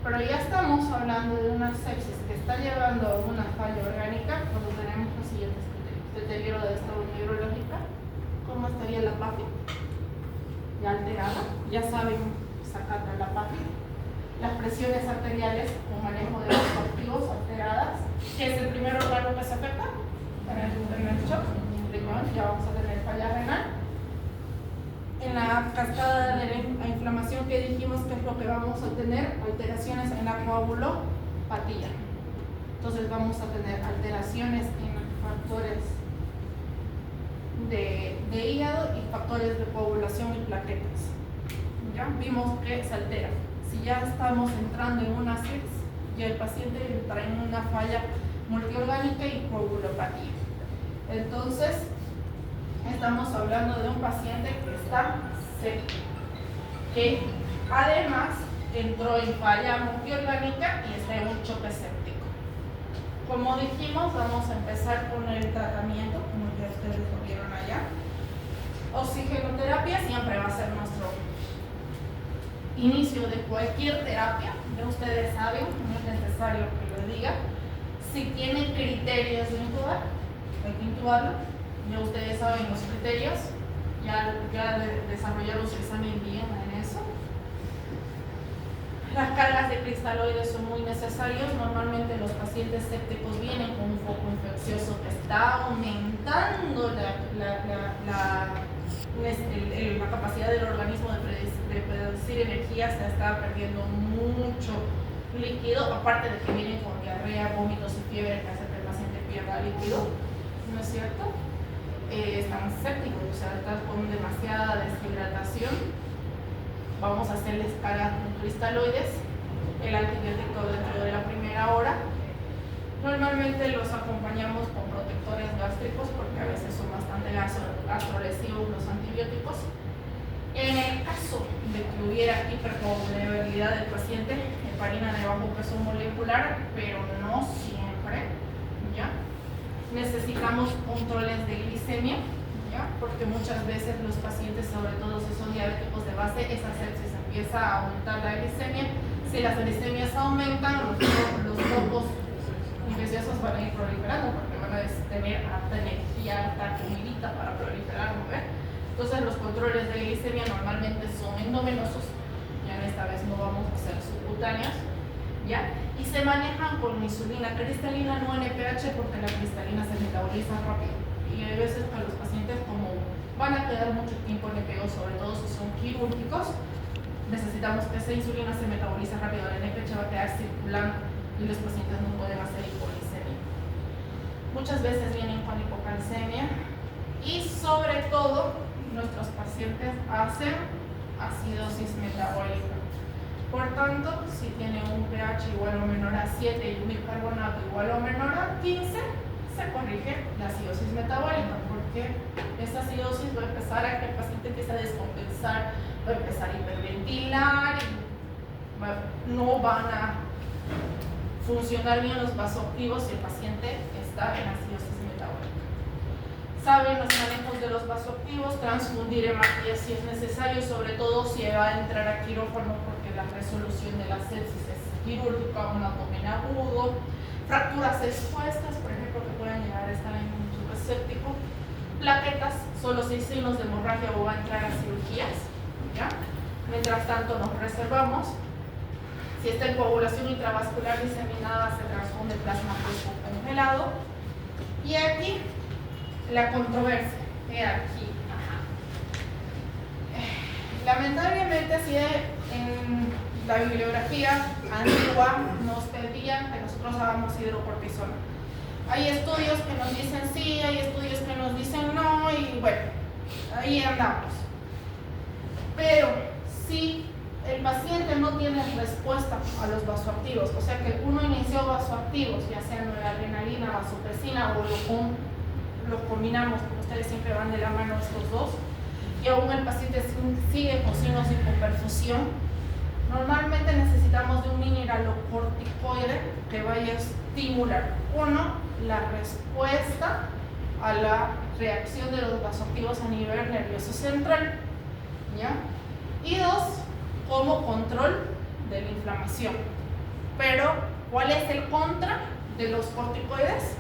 Pero ya estamos hablando de una sepsis que está llevando a una falla orgánica cuando tenemos los siguientes criterios. Deterioro de estado neurológica, ¿cómo estaría la PAFI? Ya alterada, ya saben sacar la PAFI. Las presiones arteriales con manejo de los activos alteradas, que es el primer órgano que se afecta en el shock, riñón, ya vamos a tener falla renal. En la cascada de la inflamación que dijimos que es lo que vamos a tener, alteraciones en la coagulopatía. Entonces vamos a tener alteraciones en factores de hígado y factores de coagulación y plaquetas. ¿Ya? Vimos que se altera. Si ya estamos entrando en una sepsis, ya el paciente entra en una falla multiorgánica y coagulopatía. Entonces, estamos hablando de un paciente que está séptico, que además entró en falla multiorgánica y está en un choque séptico. Como dijimos, vamos a empezar con el tratamiento, como ya ustedes lo vieron allá. Oxigenoterapia siempre va a ser nuestro inicio de cualquier terapia. Ya ustedes saben, no es necesario que lo diga. Si tienen criterios de intubar, hay que intubarlo. Ya ustedes saben los criterios, ya desarrollaron su examen bien en eso. Las cargas de cristaloides son muy necesarias. Normalmente los pacientes sépticos vienen con un foco infeccioso que está aumentando la capacidad del organismo de producir energía. Se está perdiendo mucho líquido, aparte de que vienen con diarrea, vómitos y fiebre que hace que el paciente pierda líquido, ¿no es cierto? Están sépticos, o sea, están con demasiada deshidratación. Vamos a hacerles cargas con cristaloides, el antibiótico dentro de la primera hora. Normalmente los acompañamos con protectores gástricos porque a veces son bastante gastrolesivos los antibióticos. En el caso de que hubiera hipercoagulabilidad del paciente, heparina de bajo peso molecular, pero no siempre, ¿ya? Necesitamos controles de glicemia, ¿ya? Porque muchas veces los pacientes, sobre todo si son diabéticos de base, esa sepsis empieza a aumentar la glicemia. Si las glicemias aumentan, los focos infecciosos van a ir proliferando porque van a tener alta energía, alta comidita para proliferar, ¿no? Entonces los controles de glicemia normalmente son endovenosos, ya en esta vez no vamos a hacer subcutáneos, ¿ya? Y se manejan con insulina cristalina, no NPH, porque la cristalina se metaboliza rápido. Y hay veces que los pacientes, como van a quedar mucho tiempo en EPO, sobre todo si son quirúrgicos, necesitamos que esa insulina se metabolice rápido, el NPH va a quedar circulando y los pacientes no pueden hacer hipoglicemia. Muchas veces vienen con hipocalcemia y sobre todo nuestros pacientes hacen acidosis metabólica. Por tanto, si tienen un pH igual o menor a 7 y un bicarbonato igual o menor a 15, se corrige la acidosis metabólica, porque esa acidosis va a empezar a que el paciente empiece a descompensar, va a empezar a hiperventilar, y no van a funcionar bien los vasoactivos si el paciente está en acidosis metabólica. Saben los manejos de los vasoactivos, transfundir hematías si es necesario, sobre todo si va a entrar a quirófano porque la resolución de la sepsis es quirúrgica, un abdomen agudo, fracturas expuestas, por ejemplo, que puedan llegar a estar en un tubo séptico, plaquetas, solo si hay signos de hemorragia o va a entrar a cirugías, ¿ya? Mientras tanto nos reservamos. Si está en coagulación intravascular diseminada, se transfunde plasma fresco congelado. Y aquí la controversia, aquí. Lamentablemente, si en la bibliografía antigua nos pedían que nosotros hagamos hidrocortisona. Hay estudios que nos dicen sí, hay estudios que nos dicen no, y bueno, ahí andamos. Pero si el paciente no tiene respuesta a los vasoactivos, o sea que uno inició vasoactivos, ya sea noradrenalina, vasopresina, o los combinamos, porque ustedes siempre van de la mano estos dos, y aún el paciente sigue con signos de hipoperfusión, normalmente necesitamos de un mineralocorticoide que vaya a estimular, uno, la respuesta a la reacción de los vasoactivos a nivel nervioso central, ¿ya? Y dos, como control de la inflamación. Pero, ¿cuál es el contra de los corticoides?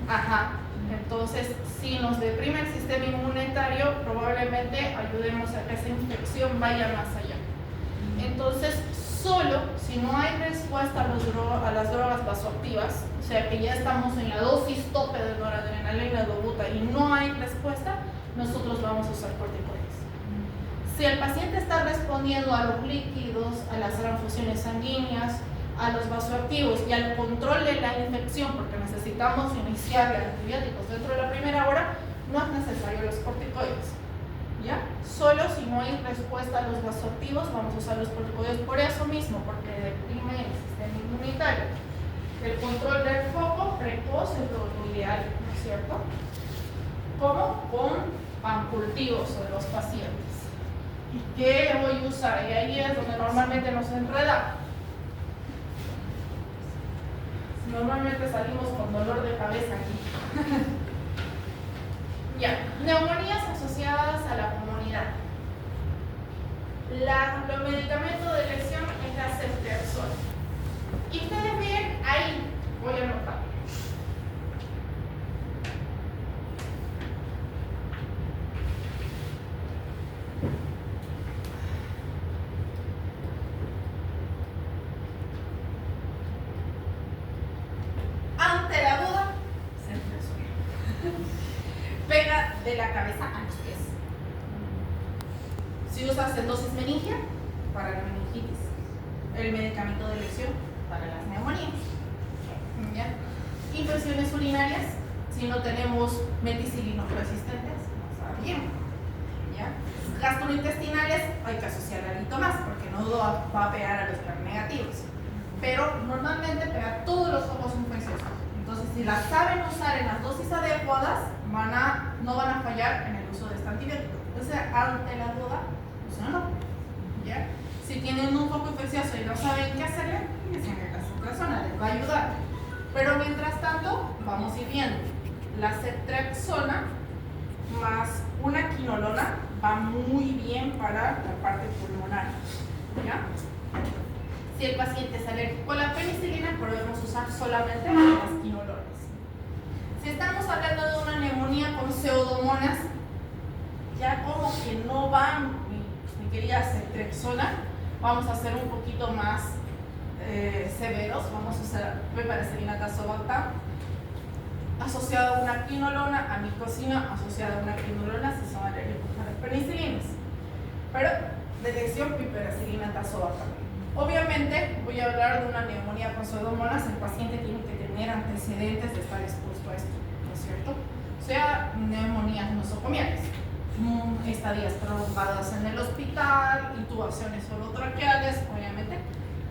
Ajá. Entonces, si nos deprime el sistema inmunitario, probablemente ayudemos a que esa infección vaya más allá. Entonces, solo si no hay respuesta a las drogas vasoactivas, o sea que ya estamos en la dosis tope de noradrenalina y dobuta y no hay respuesta, nosotros vamos a usar corticoides. Si el paciente está respondiendo a los líquidos, a las transfusiones sanguíneas, a los vasoactivos y al control de la infección, porque necesitamos iniciar antibióticos dentro de la primera hora, no es necesario los corticoides, ¿ya? Solo si no hay respuesta a los vasoactivos vamos a usar los corticoides por eso mismo, porque deprime el sistema inmunitario. El control del foco precoz es lo ideal, ¿no es cierto? ¿Cómo? Con pancultivos de los pacientes. ¿Y qué voy a usar? Y ahí es donde normalmente nos enredamos. Normalmente salimos con dolor de cabeza aquí. Ya, neumonías asociadas a la comunidad. Los medicamentos de elección es la ceftriaxona. Y ustedes ven ahí, voy a anotar. Pega de la cabeza a los pies. Si usas endosis meningia, para la meningitis. El medicamento de elección para las neumonías. ¿Ya? Infecciones urinarias, si no tenemos meticilinos resistentes, no está bien. ¿Ya? Gastrointestinales, hay que asociar algo más, porque no va a pegar a los gram negativos. Pero normalmente pega todos los focos infecciosos. Entonces, si las saben usar en las dosis adecuadas, no van a fallar en el uso de este antibiótico. Entonces, ante la duda, úsenlo. ¿Ya? Si tienen un foco infeccioso y no saben qué hacerle, piensen en la persona, les va a ayudar. Pero mientras tanto, vamos a ir viendo. La ceftriaxona más una quinolona va muy bien para la parte pulmonar. ¿Ya? Si el paciente es alérgico a la penicilina, podemos usar solamente las quinolonas. Si estamos hablando de una neumonía con pseudomonas, ya como que no van mi querida ceftriaxona, vamos a ser un poquito más severos. Vamos a usar piperacillina tazobactam asociada a una quinolona, amicocina asociada a una quinolona si son alérgicos a las penicilinas. Pero de elección piperacillina tazobactam. Obviamente voy a hablar de una neumonía con pseudomonas. El paciente tiene que tener antecedentes de estar expuesto a esto, ¿no es cierto? O sea, neumonías nosocomiales, estadías prolongadas en el hospital, intubaciones orotraqueales. Obviamente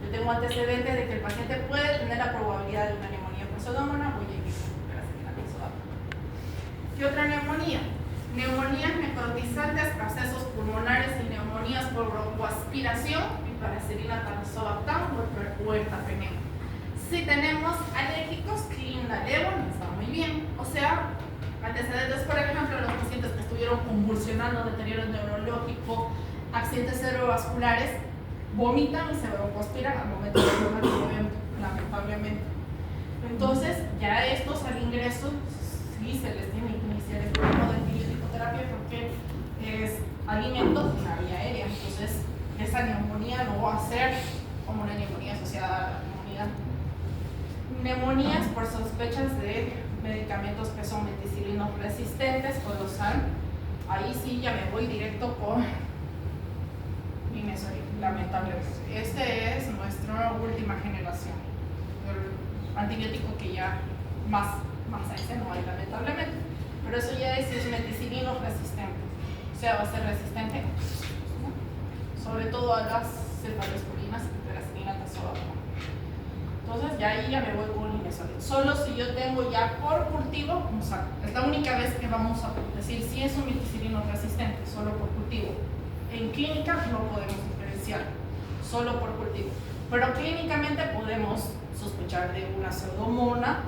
yo tengo antecedentes de que el paciente puede tener la probabilidad de una neumonía con pseudomonas. Voy a ir piperacillina tazobactam. ¿Qué otra neumonía? Neumonías necrotizantes, abscesos pulmonares y neumonías por broncoaspiración, piperacillina tazobactam o ertapenem. Si tenemos alérgicos, clindarevo está muy bien. O sea, antecedentes, por ejemplo, los pacientes que estuvieron convulsionando, deterioro neurológico, accidentes cerebrovasculares, vomitan y se broncoaspiran al momento de tomar el evento, lamentablemente. Entonces, ya estos al ingreso sí se les tiene que iniciar el programa de antibiótico-terapia porque es alimento en la vía aérea. Entonces, esa neumonía no va a ser como una neumonía asociada a la neumonía. Neumonías por sospechas de medicamentos que son meticilinos resistentes, colosal. Ahí sí ya me voy directo con Mimesorin, lamentablemente. Este es nuestra última generación. El antibiótico que ya más a ese no hay, lamentablemente. Pero eso ya es meticilino resistente. O sea, va a ser resistente, ¿no? Sobre todo a las cefalosporinas y piperacillina tazobactam. Entonces ya ahí ya me voy con Mimesorin. Solo si yo tengo ya por cultivo, es la única vez que vamos a decir si es un meticilino resistente, solo por cultivo. En clínica no podemos diferenciar, solo por cultivo. Pero clínicamente podemos sospechar de una pseudomona,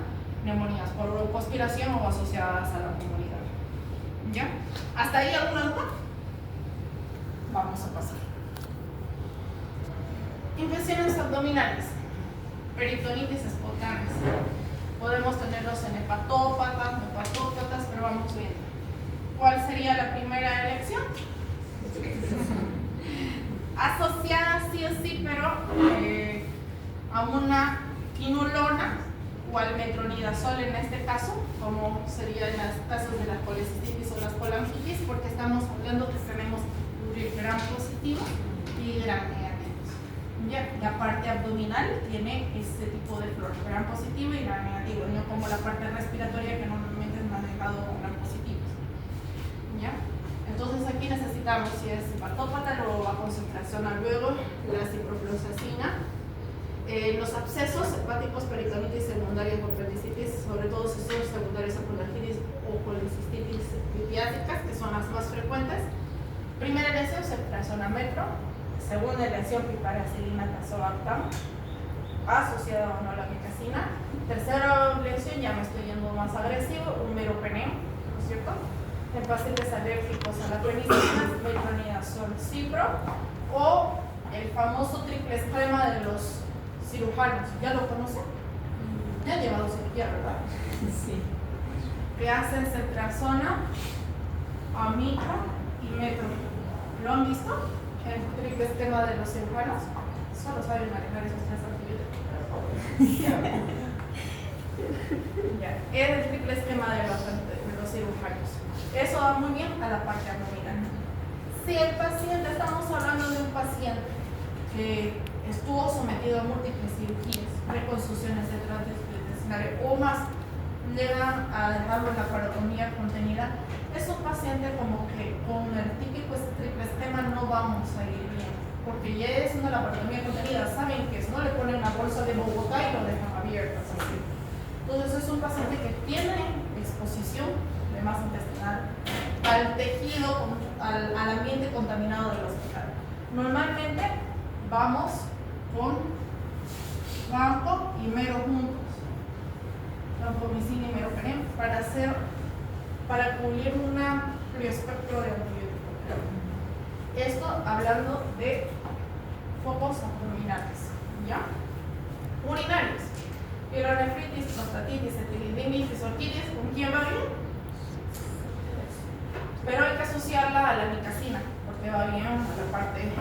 neumonías por broncoaspiración o asociadas a la comunidad. ¿Ya? ¿Hasta ahí alguna duda? Vamos a pasar. Infecciones abdominales, peritonitis espontáneas. Podemos tenerlos en hepatópatas, hepatópatas, pero vamos viendo. ¿Cuál sería la primera elección? Asociada sí o sí, pero a una quinolona o al metronidazol en este caso, como sería en los casos de la colecistitis o las colambitis, porque estamos hablando que tenemos gram positivo y gram negativos. Ya, la parte abdominal tiene este tipo de flor, gram positivo y gram negativo, no como la parte respiratoria que normalmente es manejado con gram positivos. ¿Ya? Entonces aquí necesitamos, si es hepatópata, luego va a concentración al luego, la ciprofloxacina. Los abscesos hepáticos, peritonitis secundarias por apendicitis, sobre todo si son secundarias a colangitis o colecistitis pipiáticas, que son las más frecuentes. Primera lesión, ceftriaxona metro. Segunda lesión, piperacillina tazobactam, asociada o no a la micacina. Tercera lesión, ya me estoy yendo más agresivo, un meropenem, ¿no es cierto? En pacientes alérgicos a la penicilina, metronidazol cipro, o el famoso triple esquema de los cirujanos. ¿Ya lo conocen? Ya han llevado cirugía, ¿verdad? Sí. Que hacen ceftriaxona, amica y metro. ¿Lo han visto? El triple esquema de los cirujanos. Solo saben manejar esos tres antibióticos. Ya. Es el triple esquema de los Eso va muy bien a la parte abdominal. Si el paciente, estamos hablando de un paciente que estuvo sometido a múltiples cirugías, reconstrucciones de trastes intestinales o más, le van a dejarlo en la parotomía contenida, es un paciente como que con el típico triple esquema no vamos a ir bien, porque ya es una laparotomía contenida, saben que es, no le ponen la bolsa de Bogotá y lo dejan abierto así. Entonces es un paciente que tiene exposición de masa intestinal al tejido, al ambiente contaminado del hospital. Normalmente vamos con vanco y mero juntos, vancomicina y meropenem, para cubrir un amplio espectro de antibióticos. Esto hablando de focos abdominales, ¿ya? Urinarios. Pielonefritis, prostatitis, etilidimitis, orquitis, ¿con quién va bien? Pero hay que asociarla a la micacina, porque va bien a la parte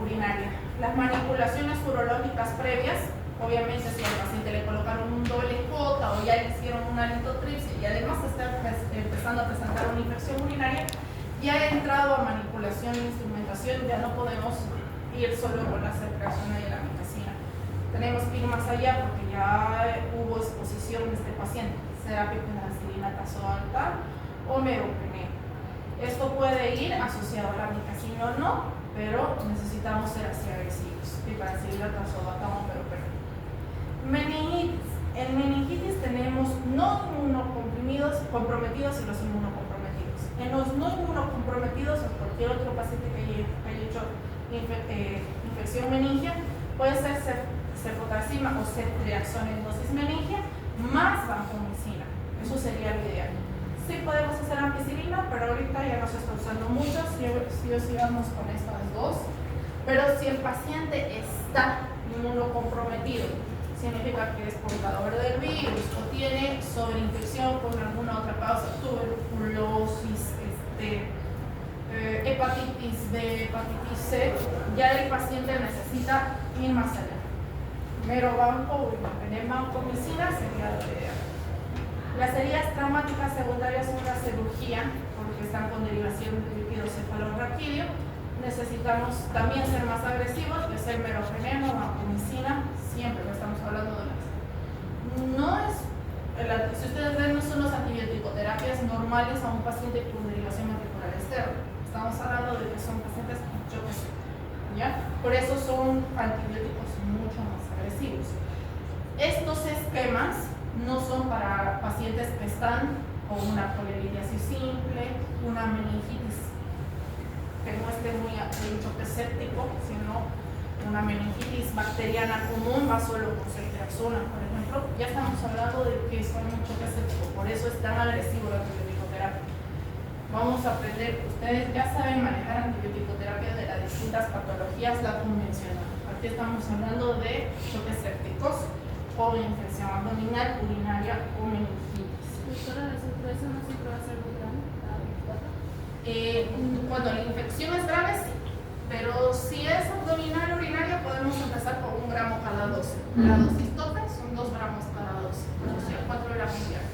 urinaria. Las manipulaciones urológicas previas, obviamente si al paciente le colocaron un doble J o ya le hicieron una litotripsia y además está empezando a presentar una infección urinaria, ya ha entrado a manipulación e instrumentación, ya no podemos ir solo con la secreción y la micacina. Tenemos que ir más allá porque ya hubo exposición de este paciente, será piperacilina tazoalta o meropenem. Esto puede ir asociado a la micacina o no, pero necesitamos ser así agresivos. Piperacilina tazoalta o meropenem. Meningitis. En meningitis tenemos no inmunocomprometidos y los inmunocomprometidos. En los no inmunocomprometidos o cualquier otro paciente que haya hecho infección meningia, puede ser cefotaxima o ceftriaxonectosis meningia más vancomicina. Eso sería lo ideal. Sí podemos hacer ampicilina, pero ahorita ya no se está usando mucho, si o sí vamos con estas dos. Pero si el paciente está inmunocomprometido, significa que es portador del virus o tiene sobreinfección por alguna otra causa, tuberculosis, hepatitis B, hepatitis C, ya el paciente necesita ir más allá. Merobanco o vancomicina sería lo ideal. Las heridas traumáticas secundarias son una cirugía porque están con derivación de líquido cefalorraquídeo. Necesitamos también ser más agresivos, que es el meropenem o vancomicina, siempre estamos hablando de las. No es, si ustedes ven, no son las antibióticoterapias normales a un paciente con derivación ventricular externa. Estamos hablando de que son pacientes con choque seco, ¿ya? Por eso son antibióticos mucho más agresivos. Estos esquemas no son para pacientes que están con una poliomielitis simple, una meningitis que no esté muy en choque séptico, sino una meningitis bacteriana común, va solo con ceftriaxona, por ejemplo. Ya estamos hablando de que son un choque séptico, por eso es tan agresivo la antibióticoterapia. Vamos a aprender, ustedes ya saben manejar antibióticoterapia de las distintas patologías, la convencional. Aquí estamos hablando de choques sépticos o infección abdominal, urinaria o meningitis. Doctora, ¿eso no siempre va a ser muy grande? Cuando la infección es grave, sí. Pero si es abdominal o urinaria, podemos empezar con 1 gramo cada 12. La dosis tope son 2 gramos cada 12, o sea, 4 gramos diarios.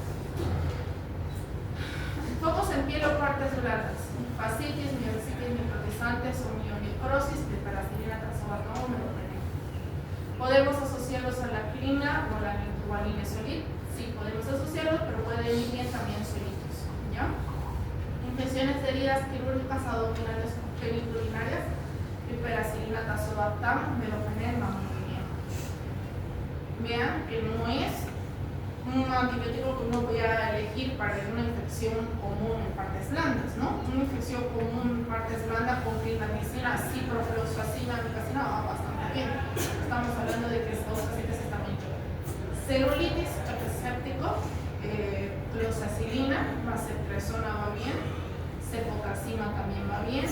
Focos en piel o partes blandas, fascitis, miositis, microtizantes o mionecrosis, piperacilina tazoalta o meropenem. ¿Podemos asociarlos a la clina o a la nitroguanilisolid? Sí, podemos asociarlos, pero pueden ir bien también solitos, ¿ya? Infecciones de heridas quirúrgicas abdominales genitourinarias, piperacilina tazoalta, meropenem, vancomicina. Vean que no es un antibiótico que uno voy a elegir para una infección común en partes blandas, ¿no? Una infección común en partes blandas con clindamicina, ciprofloxacina, micacina va bastante bien. Estamos hablando de que estos pacientes están muy choques. Celulitis, choque séptico, clozacilina, más ceftriaxona va bien, cefotaxima también va bien,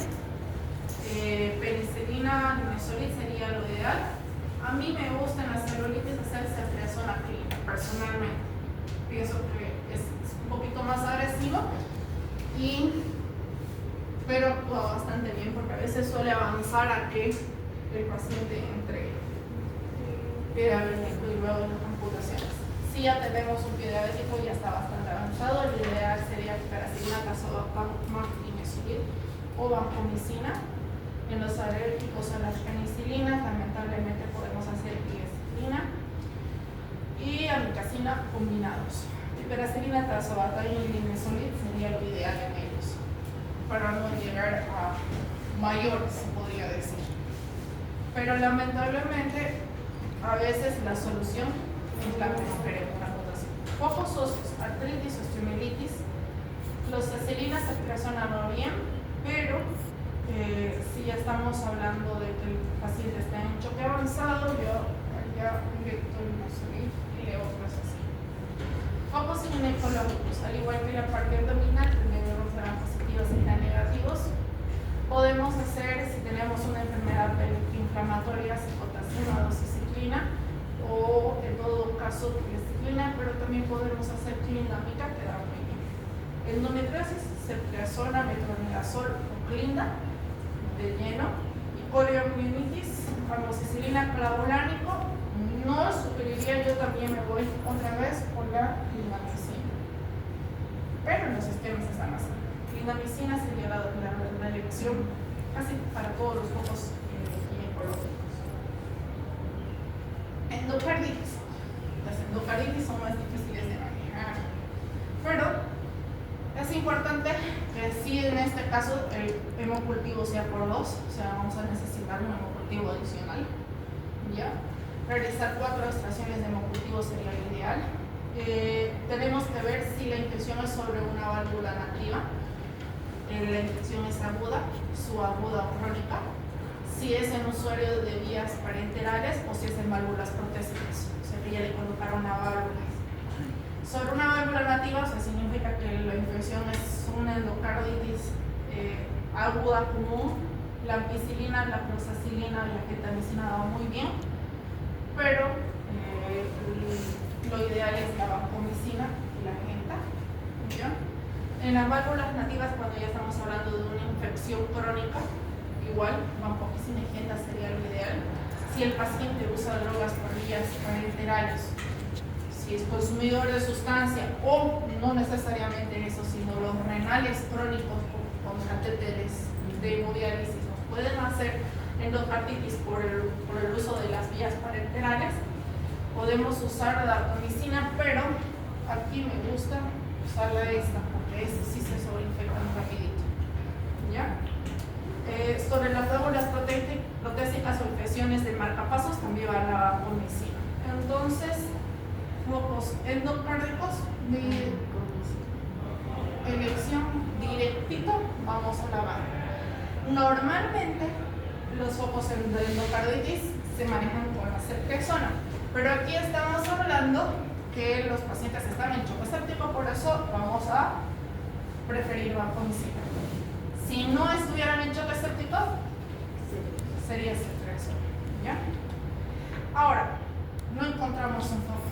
penicilina, nimesulid sería lo ideal. A mí me gusta en las celulitis hacer ceftriaxona clínica, personalmente. Pienso que es un poquito más agresivo, pero actúa bastante bien porque a veces suele avanzar a que el paciente entre pie diabético y luego en las amputaciones. Si ya tenemos un pie diabético, ya está bastante avanzado, lo ideal sería piperacilina tazoalta azobactam-nimesulide o vancomicina. En los alérgicos a las penicilinas, lamentablemente podemos hacer piresilina y amikacina combinados. Piperacilina, tazobactam y nimesulide sería lo ideal en ellos, para no llegar a mayores, se podría decir. Pero lamentablemente, a veces la solución es la que esperemos, la mutación. Focos óseos, artritis, osteomielitis. Los acelinas se reaccionan bien, pero si ya estamos hablando de que el paciente está en choque avanzado, yo ya inyecto el Nimesulide y le otras así. Focos ginecológicos, al igual que la parte abdominal, primero serán positivos y negativos. Podemos hacer, si tenemos una enfermedad inflamatoria, cefotacina, doxiciclina, o en todo caso ciclina, pero también podemos hacer clindamida, que da muy bien. Endometriosis, ceftriaxona, metronidazol o clinda de lleno, y poliomielitis, amoxicilina, clavulánico. No sugeriría, yo también me voy otra vez por la clindamicina, pero los esquemas están así. Clindamicina sería la elección casi para todos los focos ginecológicos. Endocarditis. Las endocarditis son más difíciles de manejar, pero es importante que si en este caso el hemocultivo sea por 2, o sea, vamos a necesitar un hemocultivo adicional. ¿Ya? Realizar 4 extracciones de hemocultivo sería lo ideal. Tenemos que ver si la infección es sobre una válvula nativa, la infección es aguda, subaguda o crónica, si es en usuario de vías parenterales o si es en válvulas protésicas, se requiere de colocar una válvula. Sobre una válvula nativa, o sea, significa que la infección es una endocarditis aguda común. La ampicilina, la proxacilina y la gentamicina van muy bien, pero lo ideal es la vancomicina y la genta. ¿Ya? En las válvulas nativas, cuando ya estamos hablando de una infección crónica, igual vancomicina y genta sería lo ideal. Si el paciente usa drogas por vías parenterales, si es consumidor de sustancia, o no necesariamente eso, sino los renales crónicos con catéteres de hemodiálisis nos pueden hacer endocarditis por el uso de las vías parenterales, podemos usar la vancomicina, pero aquí me gusta usarla esta, porque esta sí se sobreinfecta muy rapidito. ¿Ya? Sobre las válvulas protésicas o infecciones de marcapasos también va la vancomicina. Entonces, focos endocárdicos de elección directito, vamos a la válvula. Normalmente los focos de endocarditis se manejan con la ceftriaxona, pero aquí estamos hablando que los pacientes están en choque séptico, por eso vamos a preferir vancomicina. Si no estuvieran en choque séptico, sería ceftriaxona. ¿Ya? Ahora, no encontramos un foco.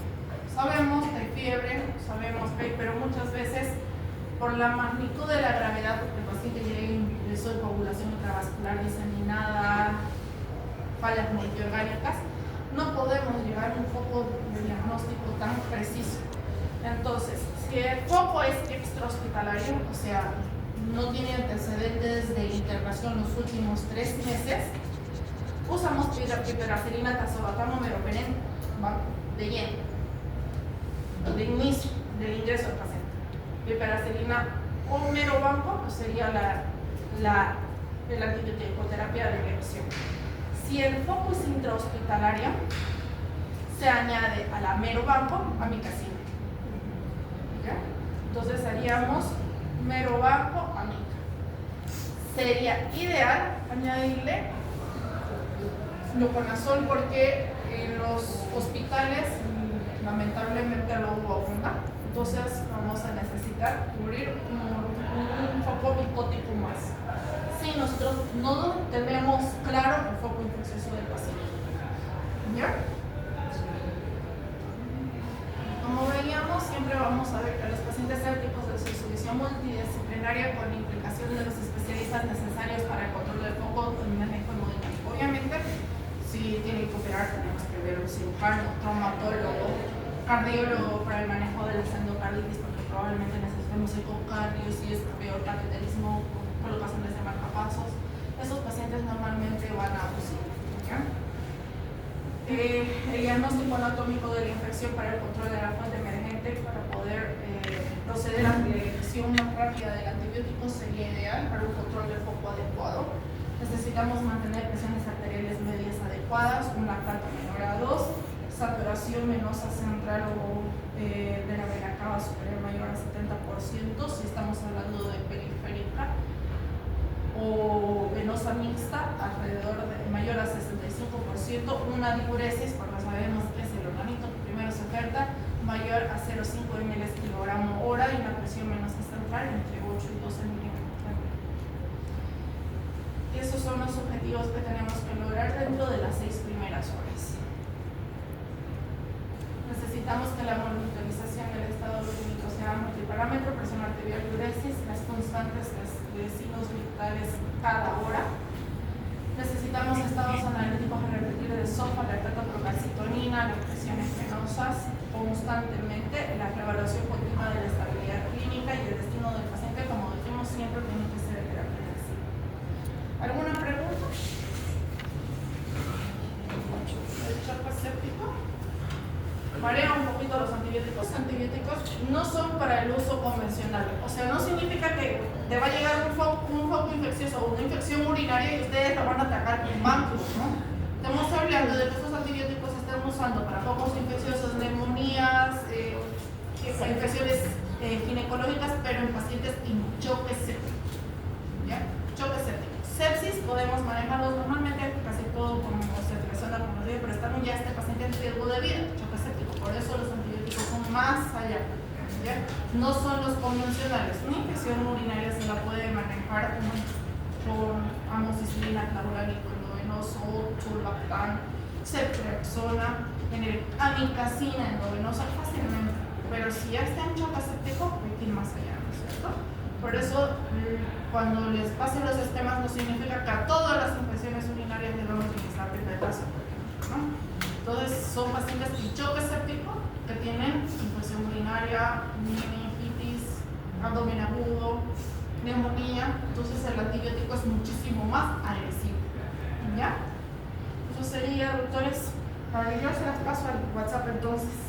Sabemos que hay fiebre, sabemos que hay, pero muchas veces por la magnitud de la gravedad, porque el paciente llega ingreso de coagulación intravascular diseminada, fallas multiorgánicas, no podemos llegar a un foco de diagnóstico tan preciso. Entonces, si el foco es extrahospitalario, o sea, no tiene antecedentes de internación los últimos 3 meses, usamos piperacilina, tazobactam o meropenem de lleno, de inicio del ingreso del paciente. Piperacilina o merobanco, pues sería la antibioticoterapia de elección. Si el foco es intrahospitalario, se añade a la merobanco amikacina. ¿Ya? Entonces haríamos merobanco amica. Sería ideal añadirle fluconazol porque en los hospitales lamentablemente lo abunda. Entonces vamos a necesitar cubrir un foco micótico más. Si nosotros no tenemos claro el foco infeccioso del paciente. ¿Ya? Como veíamos, siempre vamos a ver que los pacientes sépticos de solución multidisciplinaria con implicación de los especialistas necesarios para el control del foco y manejo hemodinámico. Obviamente, si tienen que operar, tenemos que ver un cirujano, traumatólogo, cardiólogo para el manejo de las endocarditis, porque probablemente necesitemos tenemos ecocarditis, peor cateterismo, colocaciones de marcapasos, esos pacientes normalmente van a UCI. ¿Ya? El diagnóstico anatómico de la infección para el control de la fuente emergente para poder proceder a la elección más rápida del antibiótico sería ideal para un control del foco adecuado. Necesitamos mantener presiones arteriales medias adecuadas, un lactato menor a 2, saturación venosa central o de la vena cava superior mayor a 70%, si estamos hablando de periférica, o venosa mixta alrededor de mayor a 65%, una diuresis, porque sabemos que es el organito que primero se oferta, mayor a 0,5 ml kilogramo hora y una presión venosa central entre 8 y 12 milímetros. Esos son los objetivos que tenemos que lograr dentro de las 6 primeras horas. Necesitamos que la monitorización del estado clínico sea multiparámetro, presión arterial, diuresis, las constantes de signos vitales cada hora. Necesitamos estados analíticos a repetir de soja, lactato, procalcitonina, las presiones venosas constantemente, la evaluación continua de la estabilidad clínica y el destino del paciente, como decimos siempre, tiene que ser el terapia intensiva. ¿Alguna pregunta? ¿El shock aséptico? Marea un poquito los antibióticos. Los antibióticos no son para el uso convencional. O sea, no significa que te va a llegar un foco infeccioso o una infección urinaria y ustedes lo van a atacar con bancos, ¿no? Estamos hablando de que estos antibióticos se están usando para focos infecciosos, neumonías, infecciones ginecológicas, pero en pacientes en choque séptico. ¿Ya? Choque séptico. Sepsis podemos manejarlos normalmente, casi todo como se relaciona con los días, pero estamos ya este paciente en riesgo de vida, choque séptico. Por eso los antibióticos son más allá. ¿Ya? No son los convencionales. Una infección urinaria se la puede manejar con amoxicilina, clavulanate endovenoso, surlaptan, ceftriaxona, amikacina endovenosa fácilmente. Pero si ya está en choque séptico, hay que ir más allá, ¿no es cierto? Por eso, cuando les pasen los esquemas, no significa que a todas las infecciones urinarias debemos utilizar pipetazo, ¿no? Entonces, son pacientes en choque séptico que tienen infección urinaria, meningitis, abdomen agudo, neumonía. Entonces, el antibiótico es muchísimo más agresivo. ¿Ya? Eso sería, doctores. Ahora yo se las paso al WhatsApp entonces.